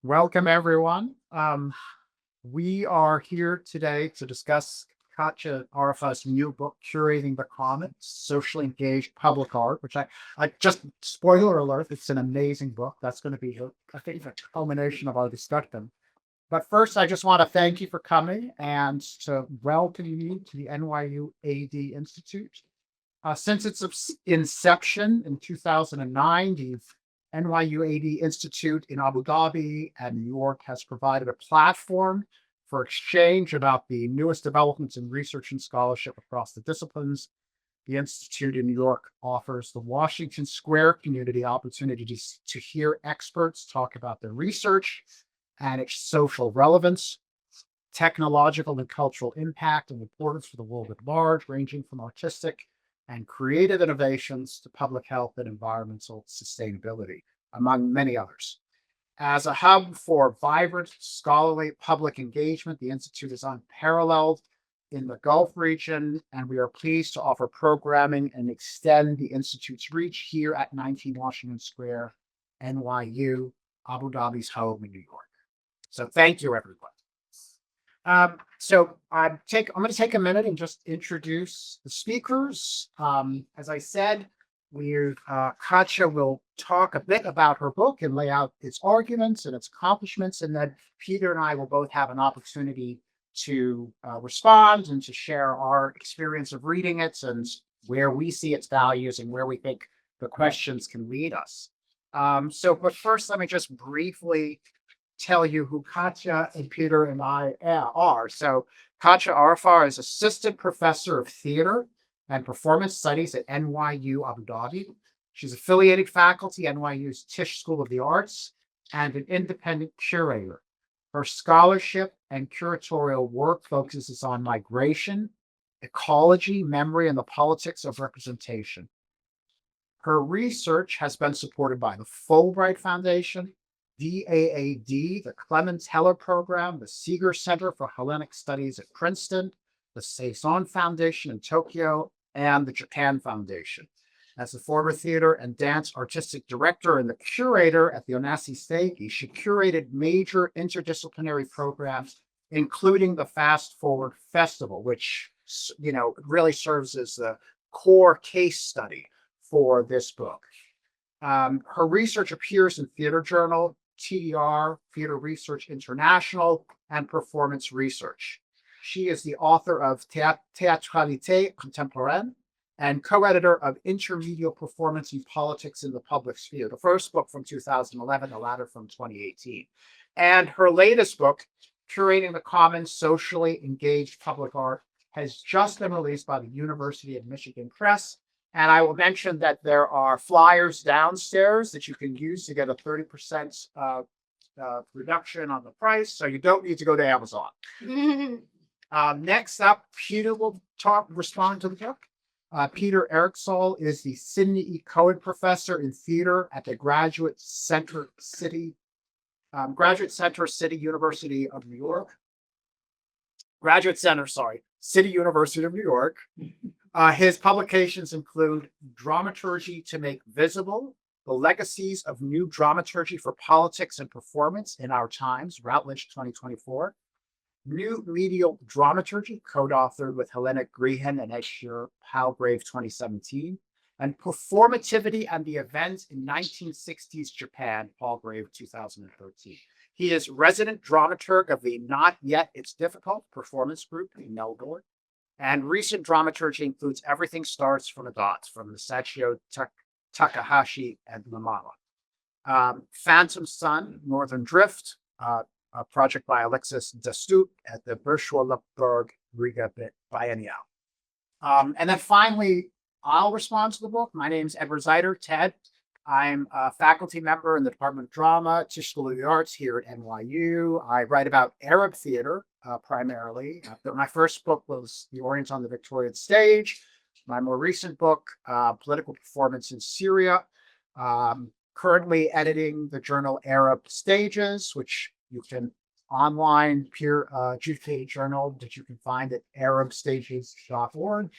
Welcome, everyone. We are here today to discuss Katia Arfara's new book, Curating the Commons, Socially Engaged Public Art, which I just, spoiler alert, it's an amazing book. That's going to be, I think, the culmination of our discussion. But first, I just want to thank you for coming and to welcome you to the NYU AD Institute. Since its inception in 2009, the NYU AD Institute in Abu Dhabi and New York has provided a platform for exchange about the newest developments in research and scholarship across the disciplines. The Institute in New York offers the Washington Square community opportunities to hear experts talk about their research and its social relevance, technological and cultural impact, and importance for the world at large, ranging from artistic and creative innovations to public health and environmental sustainability, among many others. As a hub for vibrant scholarly public engagement, the Institute is unparalleled in the Gulf region, and we are pleased to offer programming and extend the Institute's reach here at 19 Washington Square, NYU, Abu Dhabi's home in New York. So thank you, everyone. I'm going to take a minute and just introduce the speakers. As I said, Katia will talk a bit about her book and lay out its arguments and its accomplishments, and then Peter and I will both have an opportunity to respond and to share our experience of reading it and where we see its values and where we think the questions can lead us. But first, let me just briefly tell you who Katia and Peter and I are. So Katia Arfara is assistant professor of theater and performance studies at NYU Abu Dhabi. She's affiliated faculty at NYU's Tisch School of the Arts and an independent curator. Her scholarship and curatorial work focuses on migration, ecology, memory, and the politics of representation. Her research has been supported by the Fulbright Foundation, DAAD, the Clemens Heller Program, the Seeger Center for Hellenic Studies at Princeton, the Saison Foundation in Tokyo, and the Japan Foundation. As a former theater and dance artistic director and the curator at the Onassis Stage, she curated major interdisciplinary programs, including the Fast Forward Festival, which really serves as the core case study for this book. Her research appears in Theater Journal, TER, Theater Research International, and Performance Research. She is the author of Théâtralité Contemporaine and co-editor of Intermediate Performance and Politics in the Public Sphere, the first book from 2011, the latter from 2018. And her latest book, Curating the Commons, Socially Engaged Public Art, has just been released by the University of Michigan Press. And I will mention that there are flyers downstairs that you can use to get a 30% reduction on the price. So you don't need to go to Amazon. Next up, Peter will respond to the book. Peter Eriksol is the Sidney E. Cohen Professor in Theater at the Graduate Center City University of New York. City University of New York. His publications include Dramaturgy to Make Visible, The Legacies of New Dramaturgy for Politics and Performance in Our Times, Routledge 2024. New Medial Dramaturgy, co-authored with Hellenic Grehan and Escher Palgrave 2017. And Performativity and the Event in 1960s Japan, Palgrave 2013. He is resident dramaturg of the Not Yet It's Difficult performance group in Melbourne. And recent dramaturgy includes Everything Starts from a Dot, from Masachio Takahashi and Lamala. Phantom Sun, Northern Drift, a project by Alexis Destut at the Berchwallerberg Riga Biennial. And then finally, I'll respond to the book. My name is Edward Zeider, Ted. I'm a faculty member in the Department of Drama, Tisch School of the Arts here at NYU. I write about Arab theater primarily. My first book was The Orient on the Victorian Stage. My more recent book, Political Performance in Syria. Currently editing the journal Arab Stages, which you can online peer adjudicated journal that you can find at arabstages.org.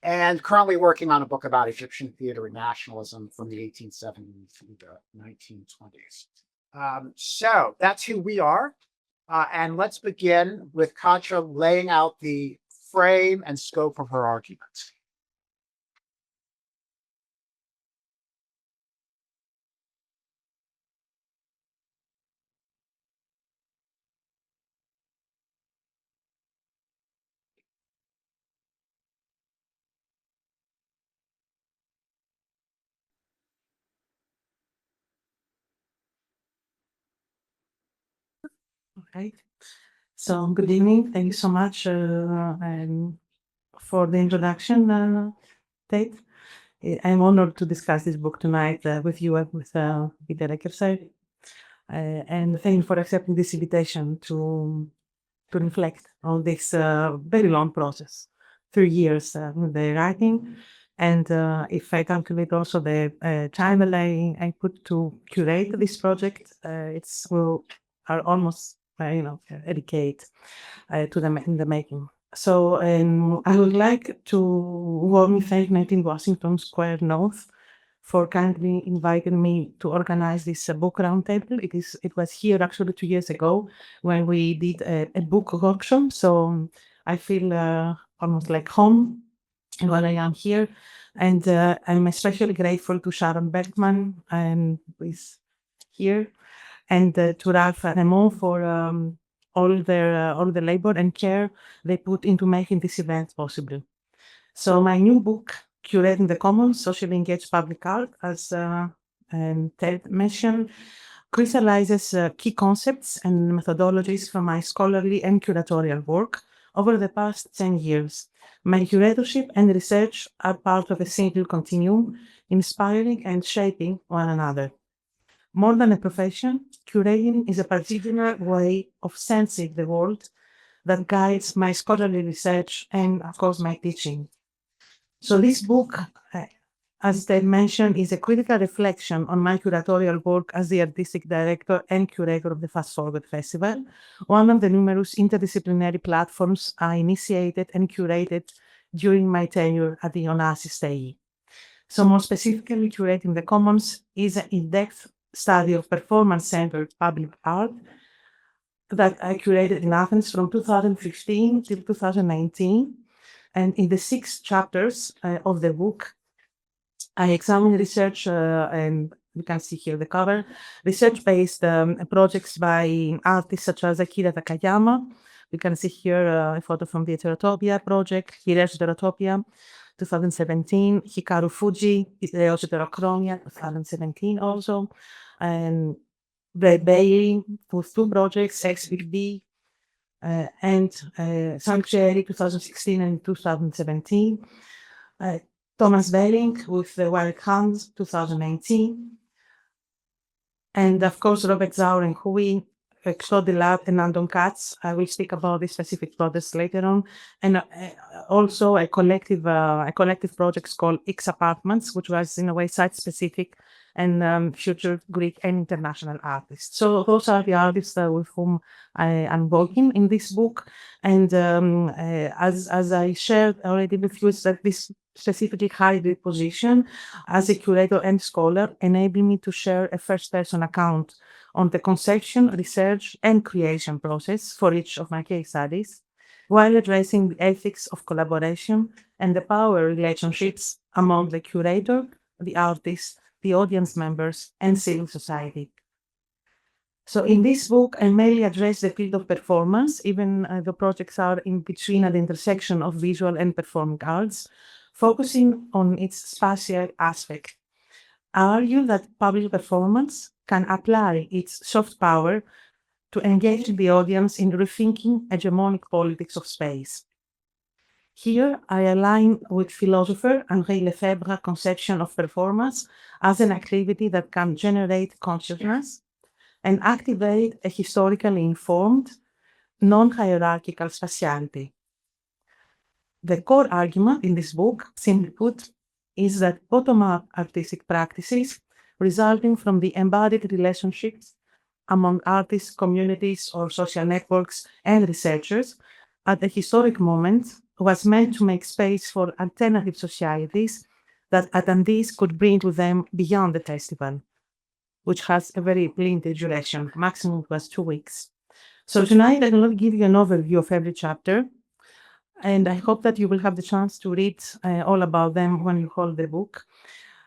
And currently working on a book about Egyptian theater and nationalism from the 1870s to the 1920s. So that's who we are. And let's begin with Katia laying out the frame and scope of her argument. Okay. So good evening. Thank you so much and for the introduction, Tate. I'm honored to discuss this book tonight with you and with Peter Eckerside. And thank you for accepting this invitation to reflect on this very long process, 3 years with the writing. And if I calculate also the time that I put to curate this project, it's will are almost a decade in the making. So I would like to warmly thank 19 Washington Square North for kindly inviting me to organize this book roundtable. It was here actually 2 years ago when we did a book workshop. So I feel almost like home while I am here. And I'm especially grateful to Sharon Bergman and who is here and to Ralph Raymond for all the labor and care they put into making this event possible. So my new book, Curating the Commons, Socially Engaged Public Art, as Ted mentioned, crystallizes key concepts and methodologies from my scholarly and curatorial work over the past 10 years. My curatorship and research are part of a single continuum, inspiring and shaping one another. More than a profession, curating is a particular way of sensing the world that guides my scholarly research and, of course, my teaching. So this book, as Ted mentioned, is a critical reflection on my curatorial work as the artistic director and curator of the Fast Forward Festival, one of the numerous interdisciplinary platforms I initiated and curated during my tenure at the Onassis TAI. So more specifically, Curating the Commons is an in-depth study of performance-centered public art that I curated in Athens from 2015 till 2019. And in the 6 chapters of the book, I examined research, and you can see here the cover, research-based projects by artists such as Akira Takayama. You can see here a photo from the Heterotopia project, Hiresh Heterotopia, 2017, Hikaru Fuji, Iteos Heterochronia, 2017 also, and Brad Bailey with 2 projects, XBB, and Sanctuary 2016 and 2017. Thomas Belling with the Wild Hands 2019. And of course, Robert Zauer and Hui, Claude Lab and Andon Katz. I will speak about this specific projects later on. And also a collective project called X Apartments, which was in a way site-specific and future Greek and international artists. So those are the artists with whom I am working in this book. And as I shared already with you, is that this specifically hybrid position as a curator and scholar enabled me to share a first-person account on the conception, research, and creation process for each of my case studies, while addressing the ethics of collaboration and the power relationships among the curator, the artist, the audience members, and civil society. So in this book, I mainly address the field of performance, even the projects are in between at the intersection of visual and performing arts, focusing on its spatial aspect. I argue that public performance can apply its soft power to engage the audience in rethinking hegemonic politics of space. Here, I align with philosopher Henri Lefebvre's conception of performance as an activity that can generate consciousness and activate a historically informed, non-hierarchical spatiality. The core argument in this book, simply put, is that bottom-up artistic practices resulting from the embodied relationships among artists, communities, or social networks and researchers at a historic moment was meant to make space for alternative societies that attendees could bring with them beyond the festival. which has a very limited duration. Maximum was 2 weeks. So tonight I will not give you an overview of every chapter, and I hope that you will have the chance to read all about them when you hold the book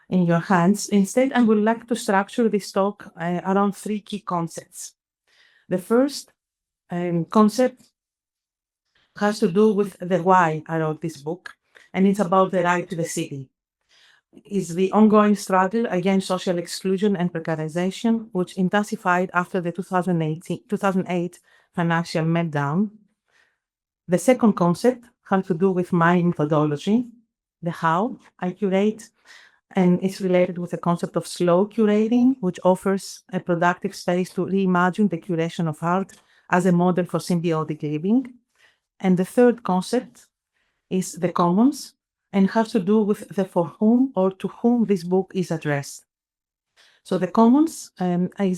in your hands. Instead, I would like to structure this talk around three key concepts. The first concept has to do with the why I wrote this book, and it's about the right to the city. It's the ongoing struggle against social exclusion and precarization, which intensified after the 2008 financial meltdown. The second concept has to do with my methodology, the how I curate, and it's related with the concept of slow curating, which offers a productive space to reimagine the curation of art as a model for symbiotic living. And the third concept is the commons and has to do with the for whom or to whom this book is addressed. So the commons I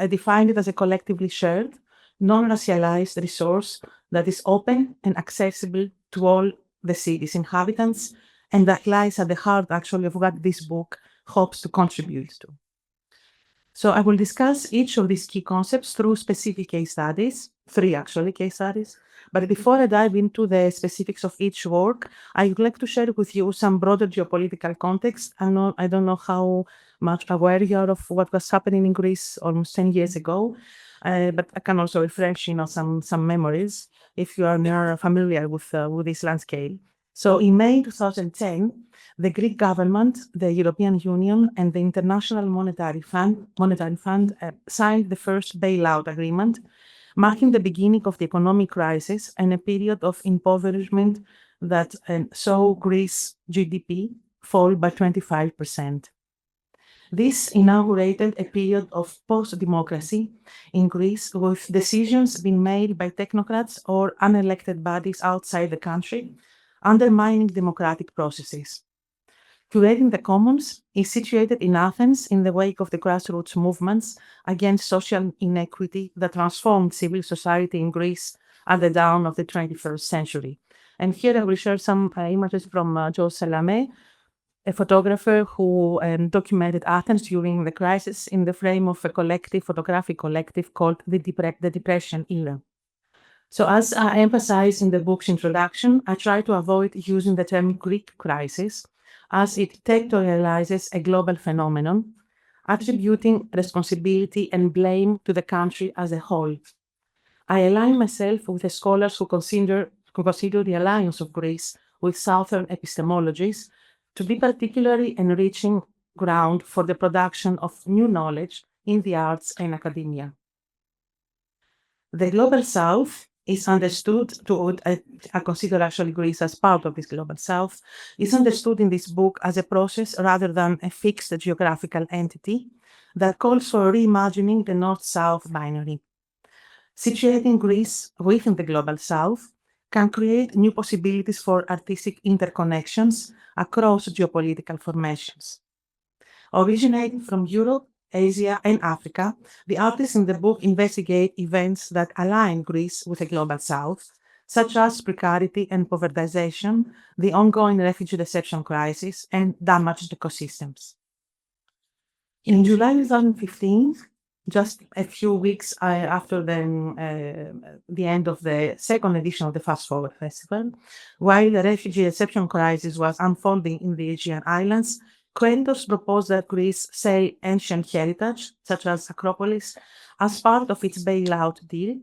define it as a collectively shared, non-racialized resource that is open and accessible to all the city's inhabitants, and that lies at the heart actually of what this book hopes to contribute to. So I will discuss each of these key concepts through specific case studies, three actually case studies. But before I dive into the specifics of each work, I would like to share with you some broader geopolitical context. I don't know how much aware you are of what was happening in Greece almost 10 years ago, but I can also refresh, some memories if you are more familiar with this landscape. So in May 2010, the Greek government, the European Union, and the International Monetary Fund signed the first bailout agreement, marking the beginning of the economic crisis and a period of impoverishment that saw Greece's GDP fall by 25%. This inaugurated a period of post-democracy in Greece, with decisions being made by technocrats or unelected bodies outside the country, undermining democratic processes. Curating the Commons is situated in Athens in the wake of the grassroots movements against social inequity that transformed civil society in Greece at the dawn of the 21st century. And here I will share some images from George Salame, a photographer who documented Athens during the crisis in the frame of a photographic collective called the Depression Era. So as I emphasize in the book's introduction, I try to avoid using the term Greek crisis, as it territorializes a global phenomenon, attributing responsibility and blame to the country as a whole. I align myself with the scholars who consider the alliance of Greece with Southern epistemologies to be particularly enriching ground for the production of new knowledge in the arts and academia. The Global South is understood I consider actually Greece as part of this Global South, is understood in this book as a process rather than a fixed geographical entity that calls for reimagining the North-South binary. Situating Greece within the Global South can create new possibilities for artistic interconnections across geopolitical formations. Originating from Europe, Asia, and Africa, the artists in the book investigate events that align Greece with the Global South, such as precarity and povertization, the ongoing refugee reception crisis, and damaged ecosystems. In July 2015, just a few weeks after the end of the second edition of the Fast Forward Festival, while the refugee reception crisis was unfolding in the Aegean Islands, curators proposed that Greece sell ancient heritage, such as Acropolis, as part of its bailout deal,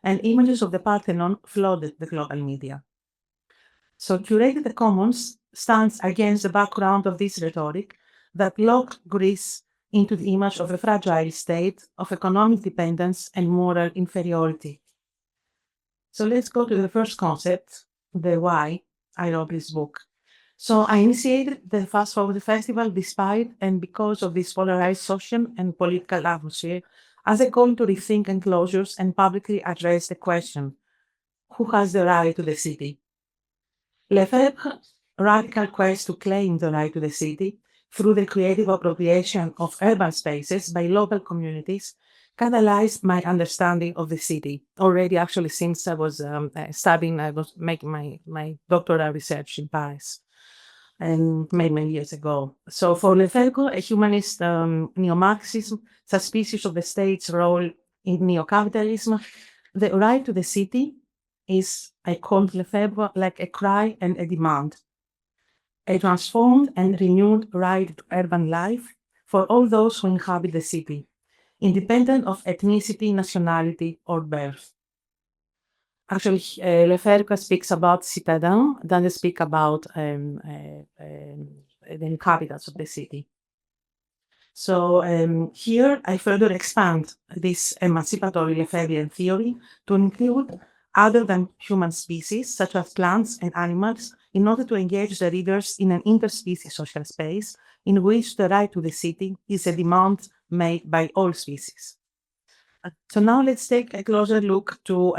and images of the Parthenon flooded the global media. So Curating the Commons stands against the background of this rhetoric that locked Greece into the image of a fragile state of economic dependence and moral inferiority. So let's go to the first concept, the why I wrote this book. So I initiated the Fast Forward Festival despite and because of this polarized social and political atmosphere as a call to rethink enclosures and publicly address the question, who has the right to the city? Lefebvre's radical quest to claim the right to the city through the creative appropriation of urban spaces by local communities catalyzed my understanding of the city. Already, actually, since I was studying, I was making my doctoral research in Paris. many years ago. So for Lefebvre, a humanist neo-Marxism, suspicious of the state's role in neo-capitalism, the right to the city is, I called Lefebvre, like a cry and a demand, a transformed and renewed right to urban life for all those who inhabit the city, independent of ethnicity, nationality, or birth. Actually, Lefebvre speaks about citadin, doesn't speak about the inhabitants of the city. So here I further expand this emancipatory Lefebvrean theory to include other than human species, such as plants and animals, in order to engage the readers in an interspecies social space in which the right to the city is a demand made by all species. So now let's take a closer look to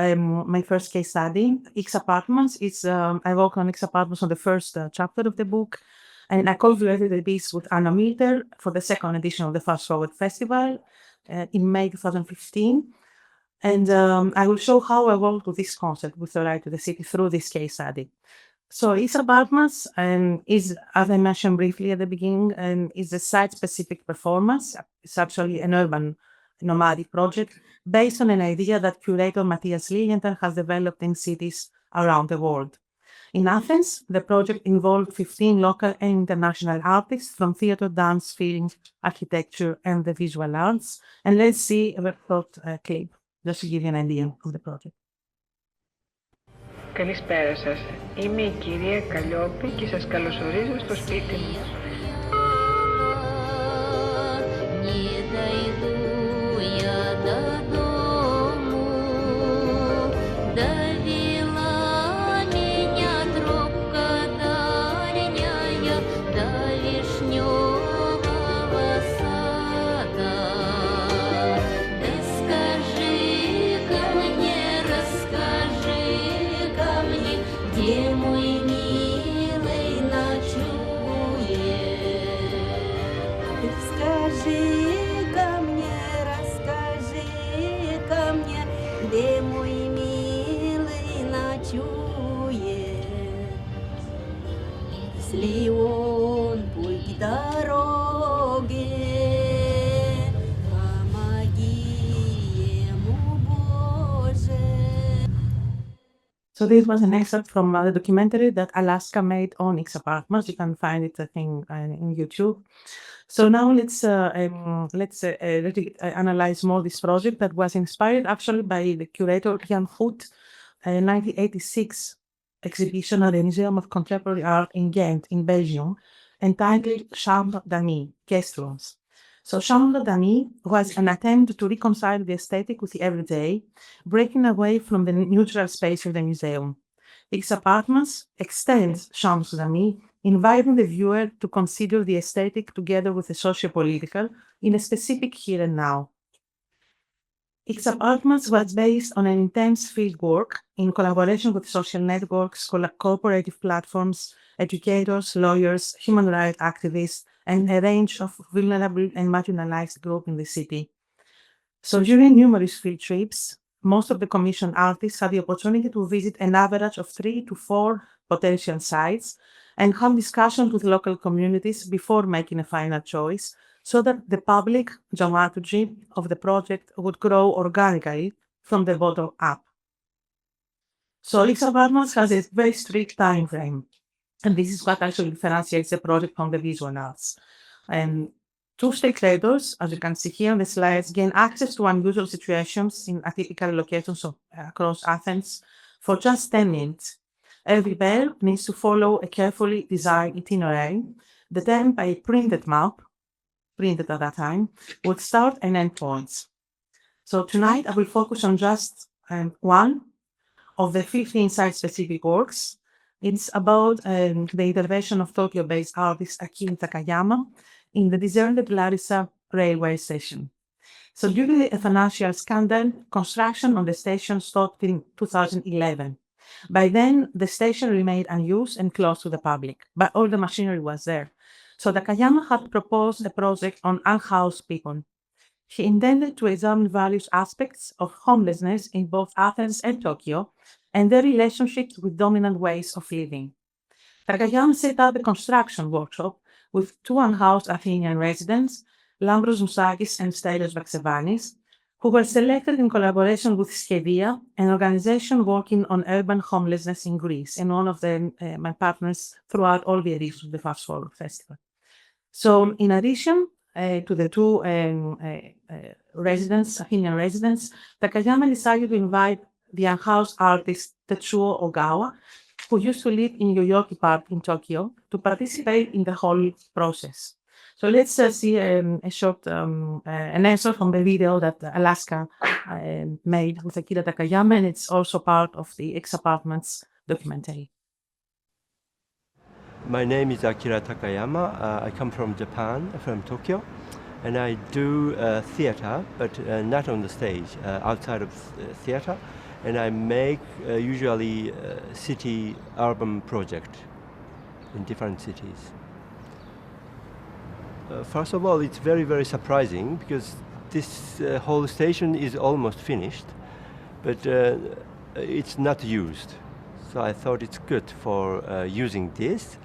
my first case study, X Apartments. I work on X Apartments on the first chapter of the book, and I co-created the piece with Anna Milter for the second edition of the Fast Forward Festival in May 2015. And I will show how I worked with this concept with the right to the city through this case study. So X Apartments is, as I mentioned briefly at the beginning, is a site-specific performance. It's actually an urban nomadic project based on an idea that curator Matthias Lilienthal has developed in cities around the world. In Athens, the project involved 15 local and international artists from theater, dance, film, architecture, and the visual arts. And let's see a short clip just to give you an idea of the project. Καλησπέρα σας. Είμαι η κυρία Καλλιόπη και σας καλωσορίζω στο σπίτι μου. So this was an excerpt from the documentary that Alaska made on X Apartments. You can find it, I think, in YouTube. So now let's analyze more this project that was inspired actually by the curator Jan Hout, 1986 exhibition at the Museum of Contemporary Art in Ghent, in Belgium, entitled Chambre d'Amis, Guest Rooms. So Chambre d'Amis was an attempt to reconcile the aesthetic with the everyday, breaking away from the neutral space of the museum. X Apartments extends Chambre d'Amis, inviting the viewer to consider the aesthetic together with the socio-political in a specific here and now. X Apartments was based on an intense field work in collaboration with social networks, cooperative platforms, educators, lawyers, human rights activists, and a range of vulnerable and marginalized groups in the city. So during numerous field trips, most of the commissioned artists had the opportunity to visit an average of 3 to 4 potential sites and have discussions with local communities before making a final choice, so that the public dramaturgy of the project would grow organically from the bottom up. So X Apartments has a very strict time frame, and this is what actually differentiates the project from the visual arts. And two stakeholders, as you can see here on the slides, gain access to unusual situations in atypical locations across Athens for just 10 minutes. Every pair needs to follow a carefully designed itinerary, determined by a printed map, printed at that time, with start and end points. So tonight I will focus on just one of the 15 site-specific works. It's about the intervention of Tokyo-based artist Akira Takayama in the deserted Larissa railway station. So during a financial scandal, construction on the station stopped in 2011. By then, the station remained unused and closed to the public, but all the machinery was there. So Takayama had proposed a project on unhoused people. He intended to examine various aspects of homelessness in both Athens and Tokyo and their relationships with dominant ways of living. Takayama set up a construction workshop with two unhoused Athenian residents, Lambros Moustakis and Stelios Vaxevanis, who were selected in collaboration with Schedia, an organization working on urban homelessness in Greece, and one of my partners throughout all the editions of the Fast Forward Festival. So in addition to the two Athenian residents, Takayama decided to invite the unhoused artist Tetsuo Ogawa, who used to live in Yoyogi Park in Tokyo, to participate in the whole process. So let's see an answer from the video that Alaska made with Akira Takayama, and it's also part of the X Apartments documentary. My name is Akira Takayama. I come from Japan, from Tokyo, and I do theater, but not on the stage, outside of theater. And I make usually city urban project in different cities. First of all, it's very, very surprising because this whole station is almost finished, but it's not used. So I thought it's good for using this,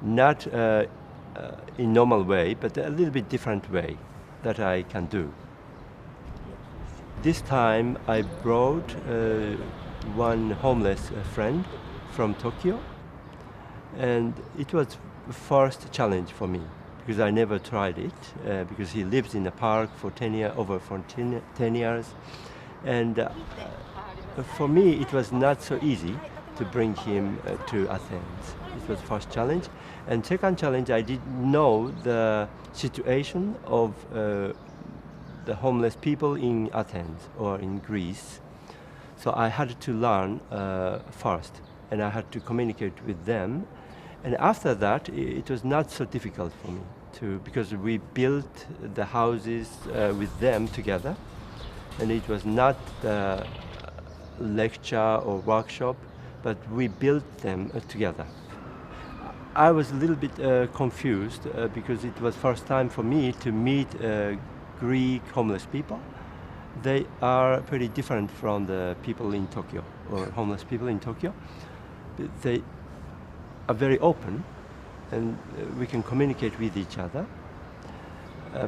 not in normal way, but a little bit different way that I can do. This time I brought one homeless friend from Tokyo, and it was the first challenge for me because I never tried it because he lives in a park for 10 years, and for me it was not so easy to bring him to Athens. It was the first challenge, and second challenge, I didn't know the situation of the homeless people in Athens or in Greece. So I had to learn first, and I had to communicate with them. And after that, it was not so difficult for me because we built the houses with them together, and it was not the lecture or workshop, but we built them together. I was a little bit confused because it was first time for me to meet Greek homeless people. They are pretty different from the people in Tokyo, or homeless people in Tokyo. They are very open, and we can communicate with each other.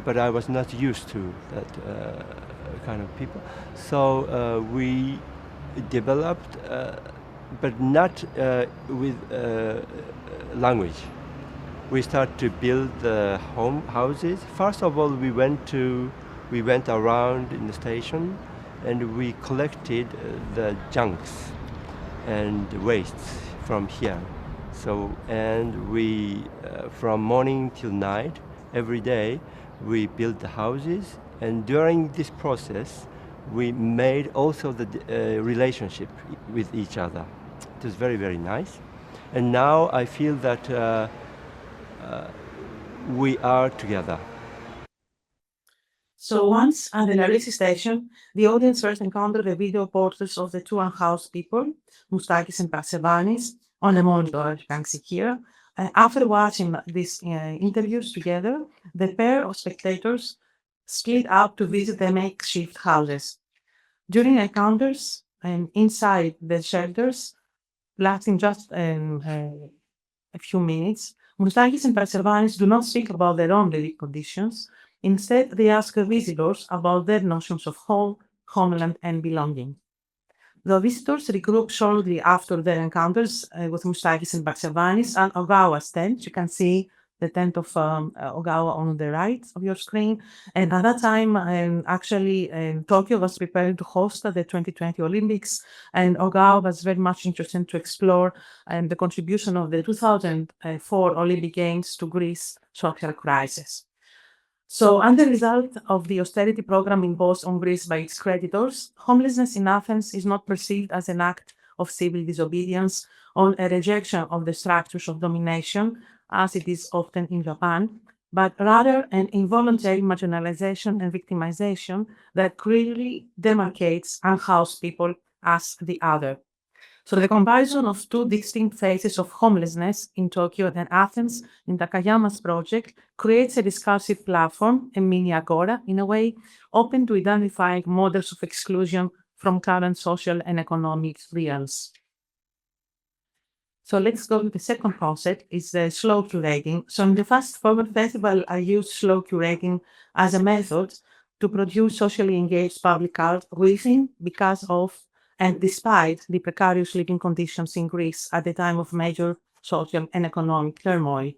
But I was not used to that kind of people. So we developed, but not with language. We started to build the houses. First of all, we went around in the station, and we collected the junks and wastes from here. So, and we, from morning till night, every day, we built the houses. And during this process, we made also the relationship with each other. It was very, very nice. And now I feel that we are together. So once at the Larisi station, the audience first encountered the video portraits of the two unhoused people, Moustakis and Vaxevanis, on the monitor, you can see here. After watching these interviews together, the pair of spectators split up to visit the makeshift houses. During encounters and inside the shelters, lasting just a few minutes, Moustakis and Vaxevanis do not speak about their own living conditions. Instead, they ask visitors about their notions of home, homeland, and belonging. The visitors regroup shortly after their encounters with Moustakis and Vaxevanis and Ogawa's tent. You can see the tent of Ogawa on the right of your screen. And at that time, Tokyo was preparing to host the 2020 Olympics, and Ogawa was very much interested to explore the contribution of the 2004 Olympic Games to Greece's social crisis. So, as a result of the austerity program imposed on Greece by its creditors, homelessness in Athens is not perceived as an act of civil disobedience or a rejection of the structures of domination, as it is often in Japan, but rather an involuntary marginalization and victimization that clearly demarcates unhoused people as the other. So the comparison of two distinct phases of homelessness in Tokyo and Athens in Takayama's project creates a discursive platform, a mini agora, in a way, open to identifying models of exclusion from current social and economic realms. So let's go to the second concept, is the slow curating. So in the Fast Forward Festival, I use slow curating as a method to produce socially engaged public art within, because of, and despite the precarious living conditions in Greece at the time of major social and economic turmoil.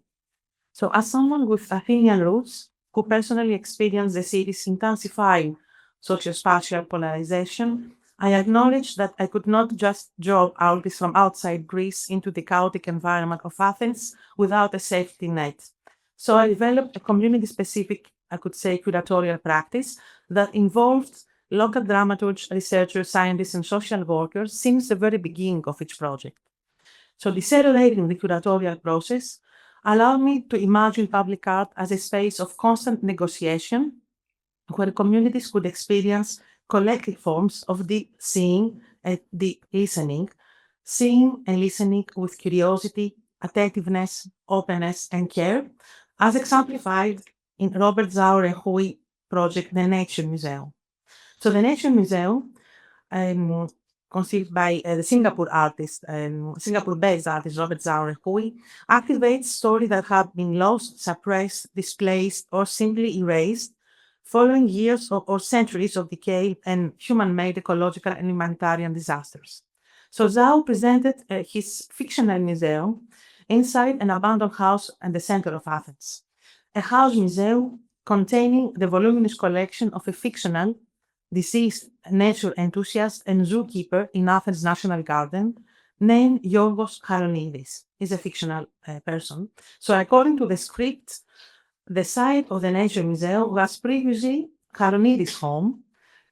So as someone with Athenian roots, who personally experienced the city's intensifying socio-spatial polarization, I acknowledge that I could not just draw artists from outside Greece into the chaotic environment of Athens without a safety net. So I developed a community-specific, I could say, curatorial practice that involved local dramaturgs, researchers, scientists, and social workers since the very beginning of each project. So decelerating the curatorial process allowed me to imagine public art as a space of constant negotiation where communities could experience collective forms of deep seeing and deep listening, seeing and listening with curiosity, attentiveness, openness, and care, as exemplified in Robert Zaur and Hui project, The Nature Museum. So the Nature Museum, conceived by the Singapore-based artist Robert Zaur and Hui, activates stories that have been lost, suppressed, displaced, or simply erased following years or centuries of decay and human-made ecological and humanitarian disasters. So Zhao presented his fictional museum inside an abandoned house at the center of Athens, a house museum containing the voluminous collection of a fictional, deceased nature enthusiast and zookeeper in Athens National Garden named Yorgos Charonidis. He's a fictional person. So according to the script, the site of the Nature Museum was previously Charonidis' home,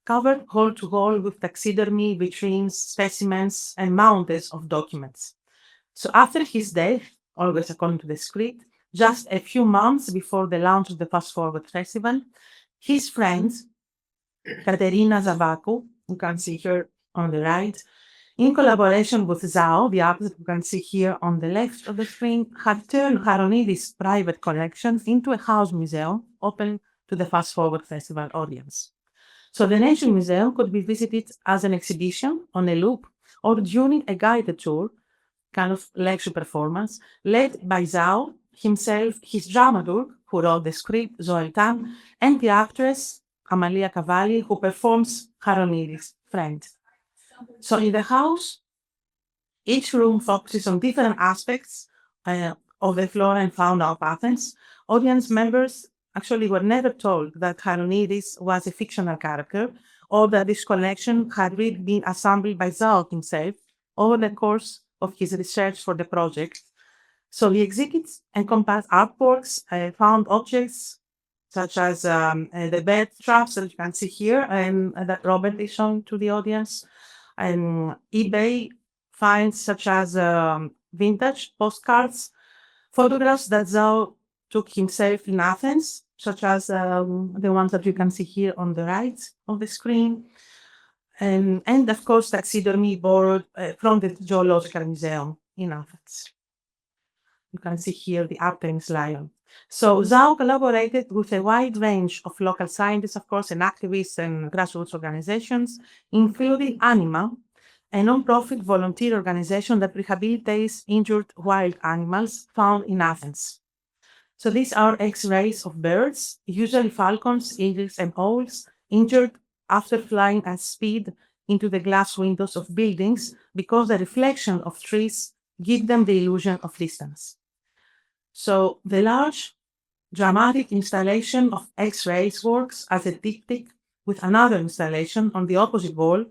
covered wall to wall with taxidermy, vitrines, specimens, and mountains of documents. So after his death, always according to the script, just a few months before the launch of the Fast Forward Festival, his friend, Katerina Zavakou, you can see her on the right, in collaboration with Zhao, the artist you can see here on the left of the screen, had turned Charonidis' private collection into a house museum open to the Fast Forward Festival audience. So the Nature Museum could be visited as an exhibition on a loop or during a guided tour, kind of lecture performance, led by Zhao himself, his dramaturg, who wrote the script, Zoe Tam, and the actress, Amalia Cavalli, who performs Charonidis' friend. So in the house, each room focuses on different aspects of the flora and fauna of Athens. Audience members actually were never told that Charonidis was a fictional character or that this collection had really been assembled by Zhao himself over the course of his research for the project. So the exhibits encompass artworks, found objects, such as the bed traps that you can see here and that Robert is showing to the audience, and eBay finds such as vintage postcards, photographs that Zhao took himself in Athens, such as the ones that you can see here on the right of the screen, and of course taxidermy borrowed from the Zoological Museum in Athens. You can see here the Artemis lion. So Zhao collaborated with a wide range of local scientists, of course, and activists and grassroots organizations, including Anima, a non-profit volunteer organization that rehabilitates injured wild animals found in Athens. So these are X-rays of birds, usually falcons, eagles, and owls, injured after flying at speed into the glass windows of buildings because the reflection of trees give them the illusion of distance. So the large dramatic installation of X-rays works as a diptych with another installation on the opposite wall.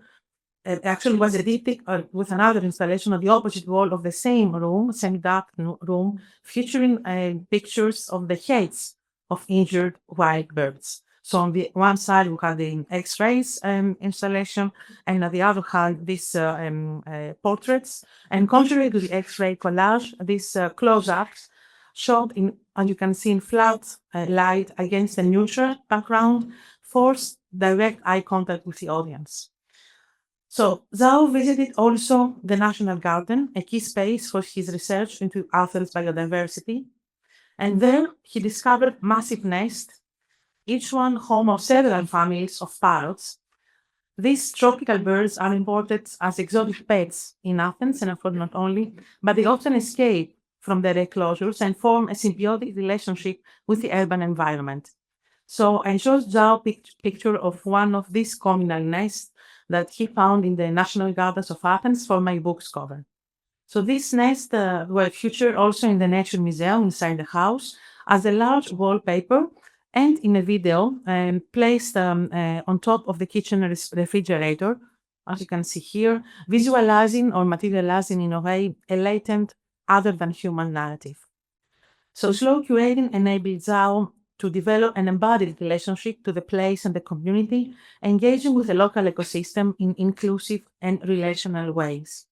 Actually was a diptych with another installation on the opposite wall of the same room, semi-dark room, featuring pictures of the heads of injured wild birds. So on the one side, we have the X-rays installation, and on the other hand, these portraits. And contrary to the X-ray collage, these close-ups shot in, as you can see, in flat light against a neutral background, force direct eye contact with the audience. So Zhao visited also the National Garden, a key space for his research into Athens biodiversity. And there he discovered massive nests, each one home of several families of parrots, These tropical birds are imported as exotic pets in Athens, and of course not only, but they often escape from their enclosures and form a symbiotic relationship with the urban environment. So I showed Zhao picture of one of these communal nests that he found in the National Gardens of Athens for my book's cover. So this nest were featured also in the Nature Museum inside the house as a large wallpaper and in a video placed on top of the kitchen refrigerator, as you can see here, visualizing or materializing in a way a latent other than human narrative. So slow curating enabled Zhao to develop an embodied relationship to the place and the community, engaging with the local ecosystem in inclusive and relational ways.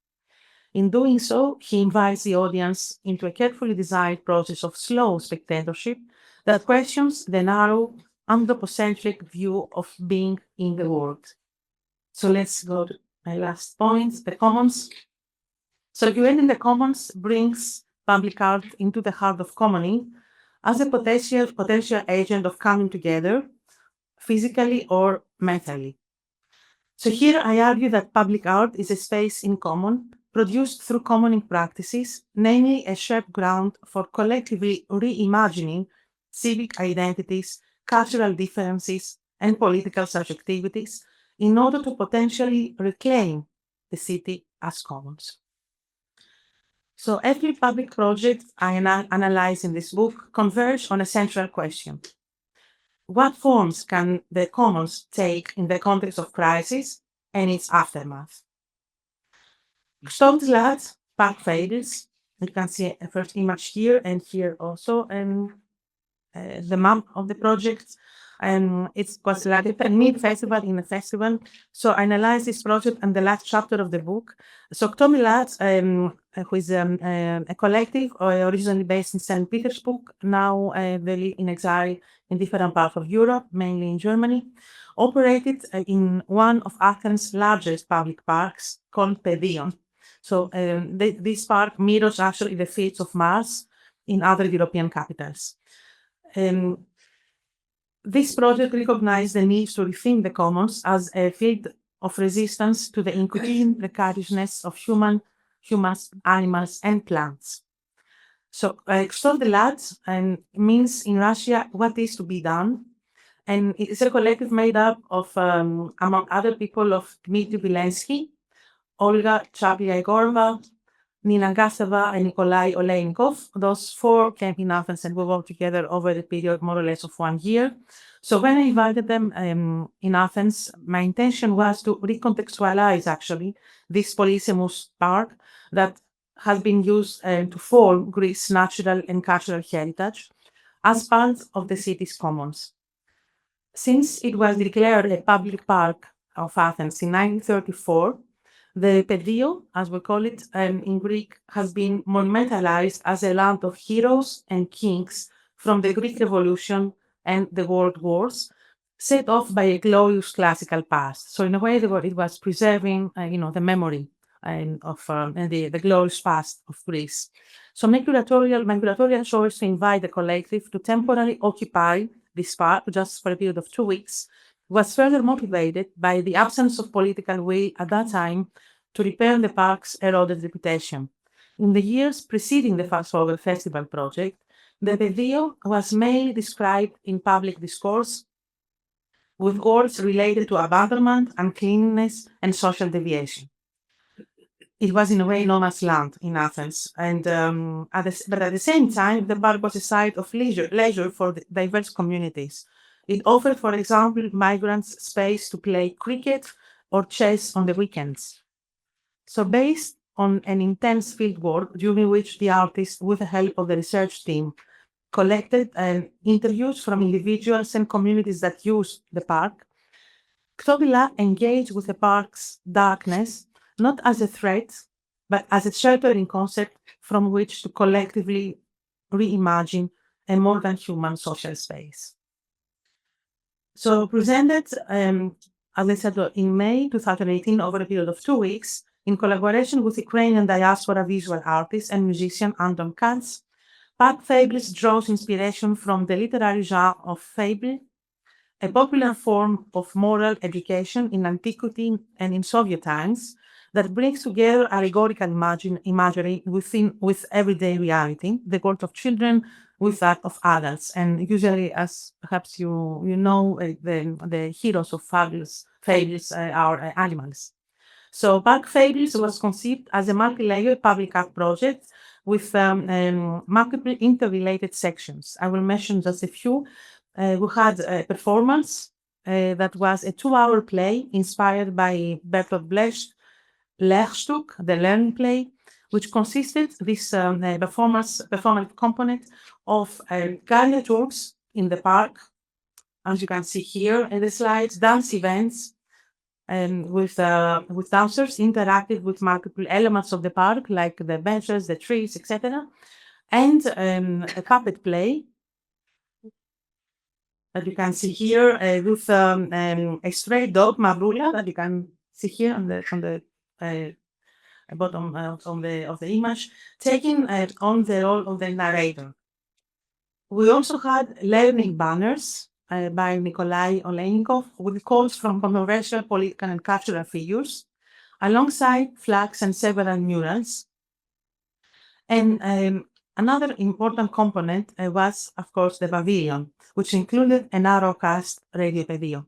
In doing so, he invites the audience into a carefully designed process of slow spectatorship that questions the narrow, anthropocentric view of being in the world. So let's go to my last point, the commons. So Curating the Commons brings public art into the heart of commoning as a potential agent of coming together, physically or mentally. So here I argue that public art is a space in common, produced through commoning practices, namely a shared ground for collectively reimagining civic identities, cultural differences, and political subjectivities in order to potentially reclaim the city as commons. So every public project I analyze in this book converges on a central question. What forms can the commons take in the context of crisis and its aftermath? Stoltslaat, park faders. You can see a first image here and here also, and the map of the project. And it was like a mid-festival in a festival. So I analyzed this project and the last chapter of the book. So Tomilat, who is a collective originally based in St. Petersburg, now they live in exile in different parts of Europe, mainly in Germany, operated in one of Athens' largest public parks called Pedion. So this park mirrors actually the fields of Mars in other European capitals. This project recognized the need to rethink the commons as a field of resistance to the increasing precariousness of humans, animals, and plants. So, Stoltslaat means in Russia what is to be done, and it is a collective made up of, among other people, of Dmitry Vilensky, Olga Chaplia-Igorova, Nina Gaseva, and Nikolai Oleynikov. Those four came in Athens and we worked together over the period more or less of 1 year. So when I invited them in Athens, my intention was to recontextualize actually this Polysemus park that has been used to form Greece's natural and cultural heritage as part of the city's commons. Since it was declared a public park of Athens in 1934, the Pedio, as we call it in Greek, has been monumentalized as a land of heroes and kings from the Greek Revolution and the World Wars, set off by a glorious classical past. So in a way, it was preserving, the memory of the glorious past of Greece. So my curatorial choice to invite the collective to temporarily occupy this park just for a period of 2 weeks was further motivated by the absence of political will at that time to repair the park's eroded reputation. In the years preceding the Fast Forward Festival project, the Pedio was mainly described in public discourse with words related to abandonment, uncleanness, and social deviation. It was in a way no man's land in Athens, and but at the same time, the park was a site of leisure for the diverse communities. It offered, for example, migrants space to play cricket or chess on the weekends. So based on an intense fieldwork during which the artist, with the help of the research team, collected interviews from individuals and communities that use the park, Ktobila engaged with the park's darkness, not as a threat, but as a sheltering concept from which to collectively reimagine a more than human social space. So presented, as I said, in May 2018, over a period of 2 weeks, in collaboration with Ukrainian diaspora visual artist and musician Anton Katz, Park Fables draws inspiration from the literary genre of fable a popular form of moral education in antiquity and in Soviet times that brings together allegorical imagery with everyday reality, the world of children with that of adults. And usually, as perhaps you know, the heroes of fables are animals. So Park Fables was conceived as a multi-layer public art project with multiple interrelated sections. I will mention just a few. We had a performance that was a 2-hour play inspired by Bertolt Brecht's Lehrstück, the learning play, which consisted this performance component of guided tours in the park, as you can see here in the slides, dance events, and with dancers interacted with multiple elements of the park, like the benches, the trees, etc., and a puppet play that you can see here with a stray dog, Marula, that you can see here on the bottom of the image, taking on the role of the narrator. We also had learning banners by Nikolai Oleynikov with calls from controversial political and cultural figures, alongside flags and several murals. And another important component was, of course, the pavilion, which included a narrowcast radio pavilion.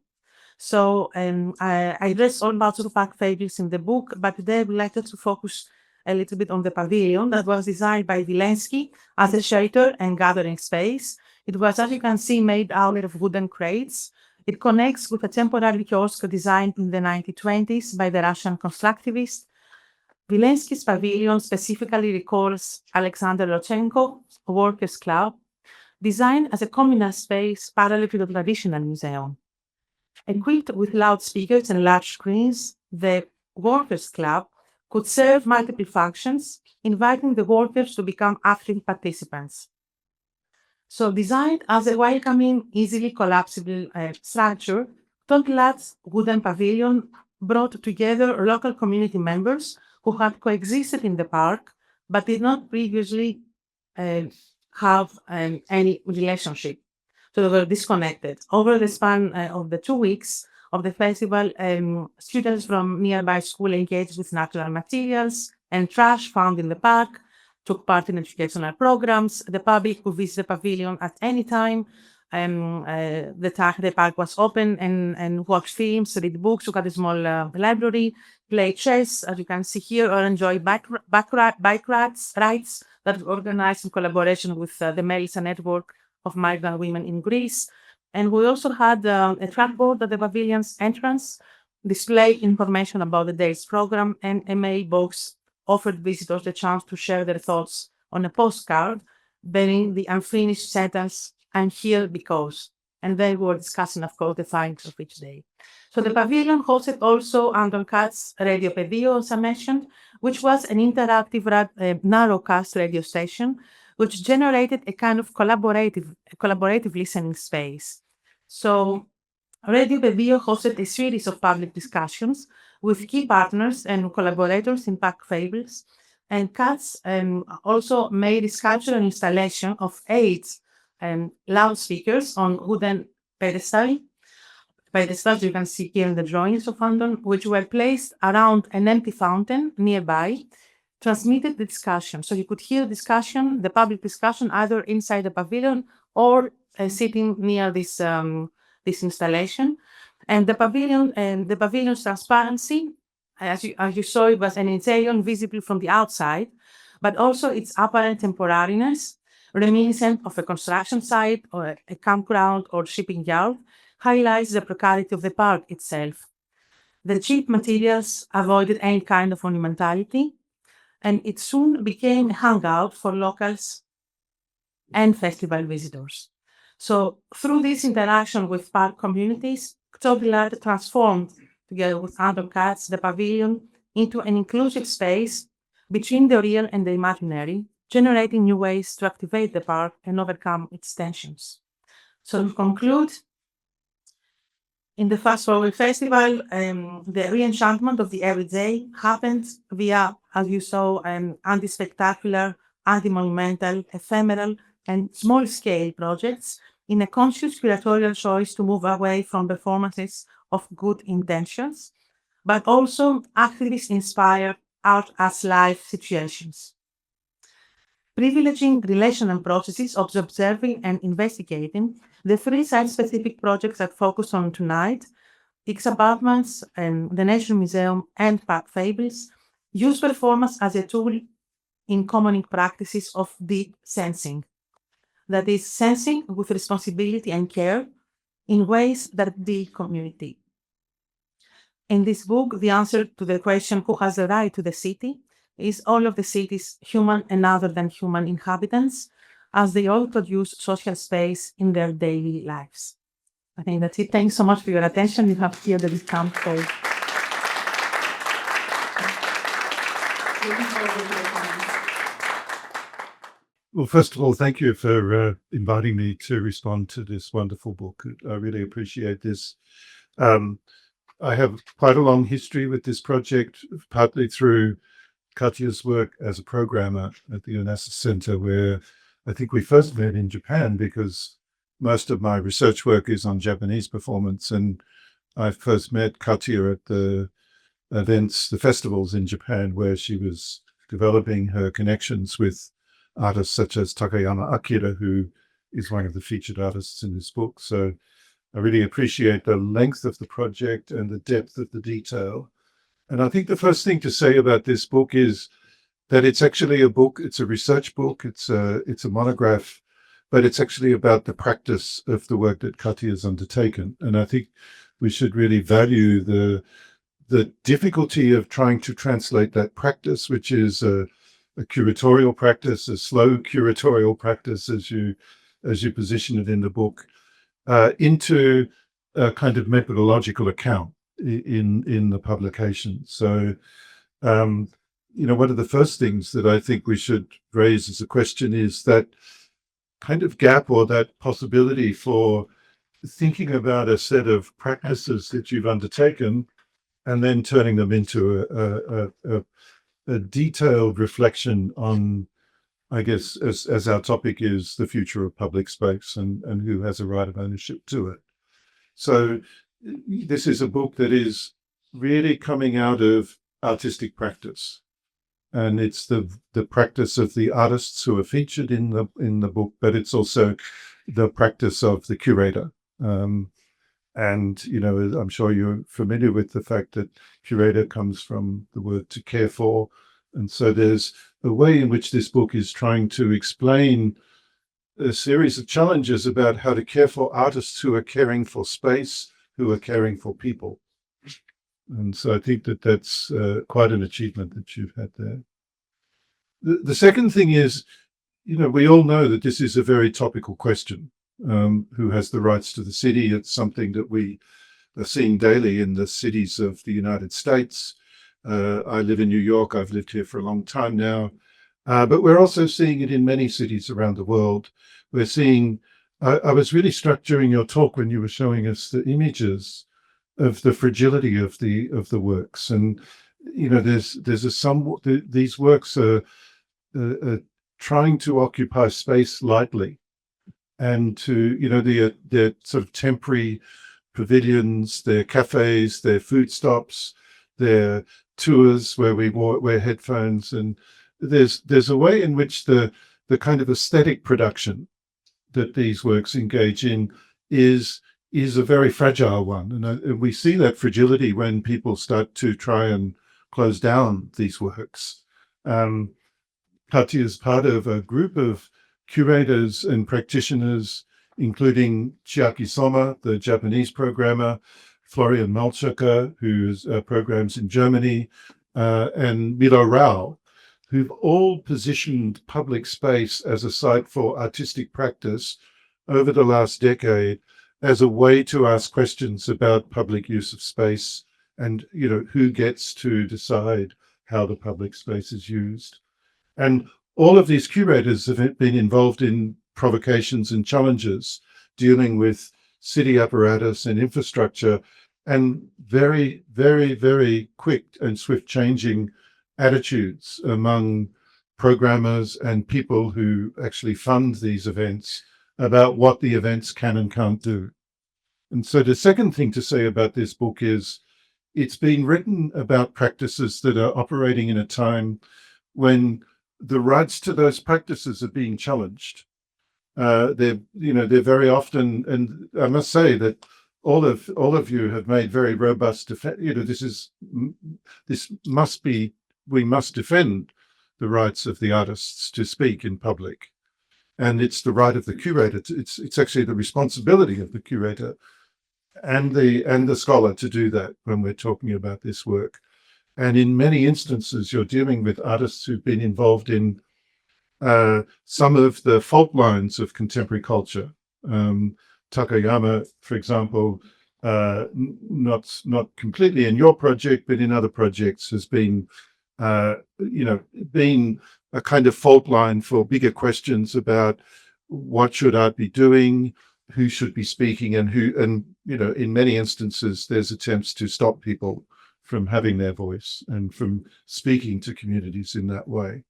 So I address all about Park Fables in the book, but today I would like to focus a little bit on the pavilion that was designed by Vilensky as a shelter and gathering space. It was, as you can see, made out of wooden crates. It connects with a temporary kiosk designed in the 1920s by the Russian constructivist. Vilensky's pavilion specifically recalls Alexander Rodchenko's Workers' Club, designed as a communal space parallel to the traditional museum. Equipped with loudspeakers and large screens, the Workers' Club could serve multiple functions, inviting the workers to become active participants. So designed as a welcoming, easily collapsible structure, Tontlat's wooden pavilion brought together local community members who had coexisted in the park, but did not previously have any relationship. So they were disconnected. Over the span of the 2 weeks of the festival, students from nearby school engaged with natural materials and trash found in the park, took part in educational programs. The public could visit the pavilion at any time. The park was open and watch films, read books, look at a small library, play chess, as you can see here, or enjoy bike rides that were organized in collaboration with the Melissa Network of migrant women in Greece. And we also had a trackboard at the pavilion's entrance, display information about the day's program, and a mailbox offered visitors the chance to share their thoughts on a postcard bearing the unfinished sentence, "I'm here because," and they were discussing, of course, the findings of each day. So the pavilion hosted also Undercut's Radio Pedio, as I mentioned, which was an interactive narrowcast radio station, which generated a kind of collaborative listening space. So Radio Pedio hosted a series of public discussions with key partners and collaborators in Park Fables, and Katz also made a sculptural installation of 8 loudspeakers on wooden pedestals you can see here in the drawings of London, which were placed around an empty fountain nearby, transmitted the discussion. So you could hear the public discussion, either inside the pavilion or sitting near this installation. And the pavilion's transparency, as you saw, it was an interior visible from the outside, but also its apparent temporariness, reminiscent of a construction site or a campground or shipping yard, highlights the precarity of the park itself. The cheap materials avoided any kind of monumentality, and it soon became a hangout for locals and festival visitors. So through this interaction with park communities, Tobilat transformed, together with other cats, the pavilion into an inclusive space between the real and the imaginary, generating new ways to activate the park and overcome its tensions. So to conclude, in the Fast Forward Festival, the re-enchantment of the everyday happened via, as you saw, anti-spectacular, anti-monumental, ephemeral, and small-scale projects in a conscious curatorial choice to move away from performances of good intentions, but also activist-inspired art as life situations. Privileging relational processes of observing and investigating, the three site-specific projects that focus on tonight, X Apartments and the National Museum and Fables, use performance as a tool in commoning practices of deep sensing. That is, sensing with responsibility and care in ways that build community. In this book, the answer to the question, who has the right to the city, is all of the city's human and other than human inhabitants, as they all produce social space in their daily lives. I think that's it. Thanks so much for your attention. You have here the discount code. Well, first of all, thank you for inviting me to respond to this wonderful book. I really appreciate this. I have quite a long history with this project, partly through Katia's work as a programmer at the Onassis Center, where I think we first met in Japan, because most of my research work is on Japanese performance. And I first met Katia at the events, the festivals in Japan, where she was developing her connections with artists such as Takayama Akira, who is one of the featured artists in this book. So I really appreciate the length of the project and the depth of the detail. And I think the first thing to say about this book is that it's actually a book, it's a research book, it's a monograph, but it's actually about the practice of the work that Katia has undertaken. And I think we should really value the difficulty of trying to translate that practice, which is a curatorial practice, a slow curatorial practice, as you position it in the book, into a kind of methodological account in the publication. So, one of the first things that I think we should raise as a question is that kind of gap, or that possibility for thinking about a set of practices that you've undertaken and then turning them into a detailed reflection on, I guess, as our topic is the future of public space and who has a right of ownership to it. So this is a book that is really coming out of artistic practice. And it's the practice of the artists who are featured in the book, but it's also the practice of the curator. And, I'm sure you're familiar with the fact that curator comes from the word to care for. And so there's a way in which this book is trying to explain a series of challenges about how to care for artists who are caring for space, who are caring for people. And so I think that that's quite an achievement that you've had there. The second thing is, we all know that this is a very topical question. Who has the rights to the city? It's something that we are seeing daily in the cities of the United States. I live in New York. I've lived here for a long time now. But we're also seeing it in many cities around the world. We're seeing, I was really struck during your talk when you were showing us the images of the fragility of the works. And, these works are trying to occupy space lightly. And to, their sort of temporary pavilions, their cafes, their food stops, their tours where we wear headphones. And there's a way in which the kind of aesthetic production that these works engage in is a very fragile one. And we see that fragility when people start to try and close down these works. Katia is part of a group of curators and practitioners, including Chiaki Soma, the Japanese programmer, Florian Malczaka, who programs in Germany, and Milo Rao, who've all positioned public space as a site for artistic practice over the last decade as a way to ask questions about public use of space and, who gets to decide how the public space is used. And all of these curators have been involved in provocations and challenges dealing with city apparatus and infrastructure, and very, very, very quick and swift changing attitudes among programmers and people who actually fund these events about what the events can and can't do. And so the second thing to say about this book is it's been written about practices that are operating in a time when the rights to those practices are being challenged. They're very often, and I must say that all of you have made very robust defense. We must defend the rights of the artists to speak in public, and it's the right of the curator. It's actually the responsibility of the curator and the scholar to do that when we're talking about this work. And in many instances, you're dealing with artists who've been involved in some of the fault lines of contemporary culture. Takayama, for example, not completely in your project, but in other projects, has been been a kind of fault line for bigger questions about what should art be doing, who should be speaking, and in many instances, there's attempts to stop people from having their voice and from speaking to communities in that way.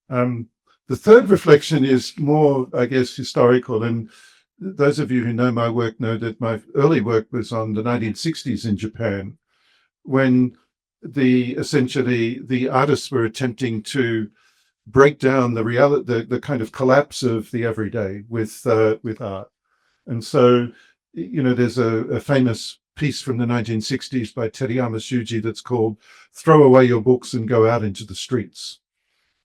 The third reflection is more, I guess, historical. And those of you who know my work know that my early work was on the 1960s in Japan, when essentially the artists were attempting to break down the reality, the kind of collapse of the everyday with art. And so, there's a famous piece from the 1960s by Teriyama Shuji that's called "Throw Away Your Books and Go Out into the Streets."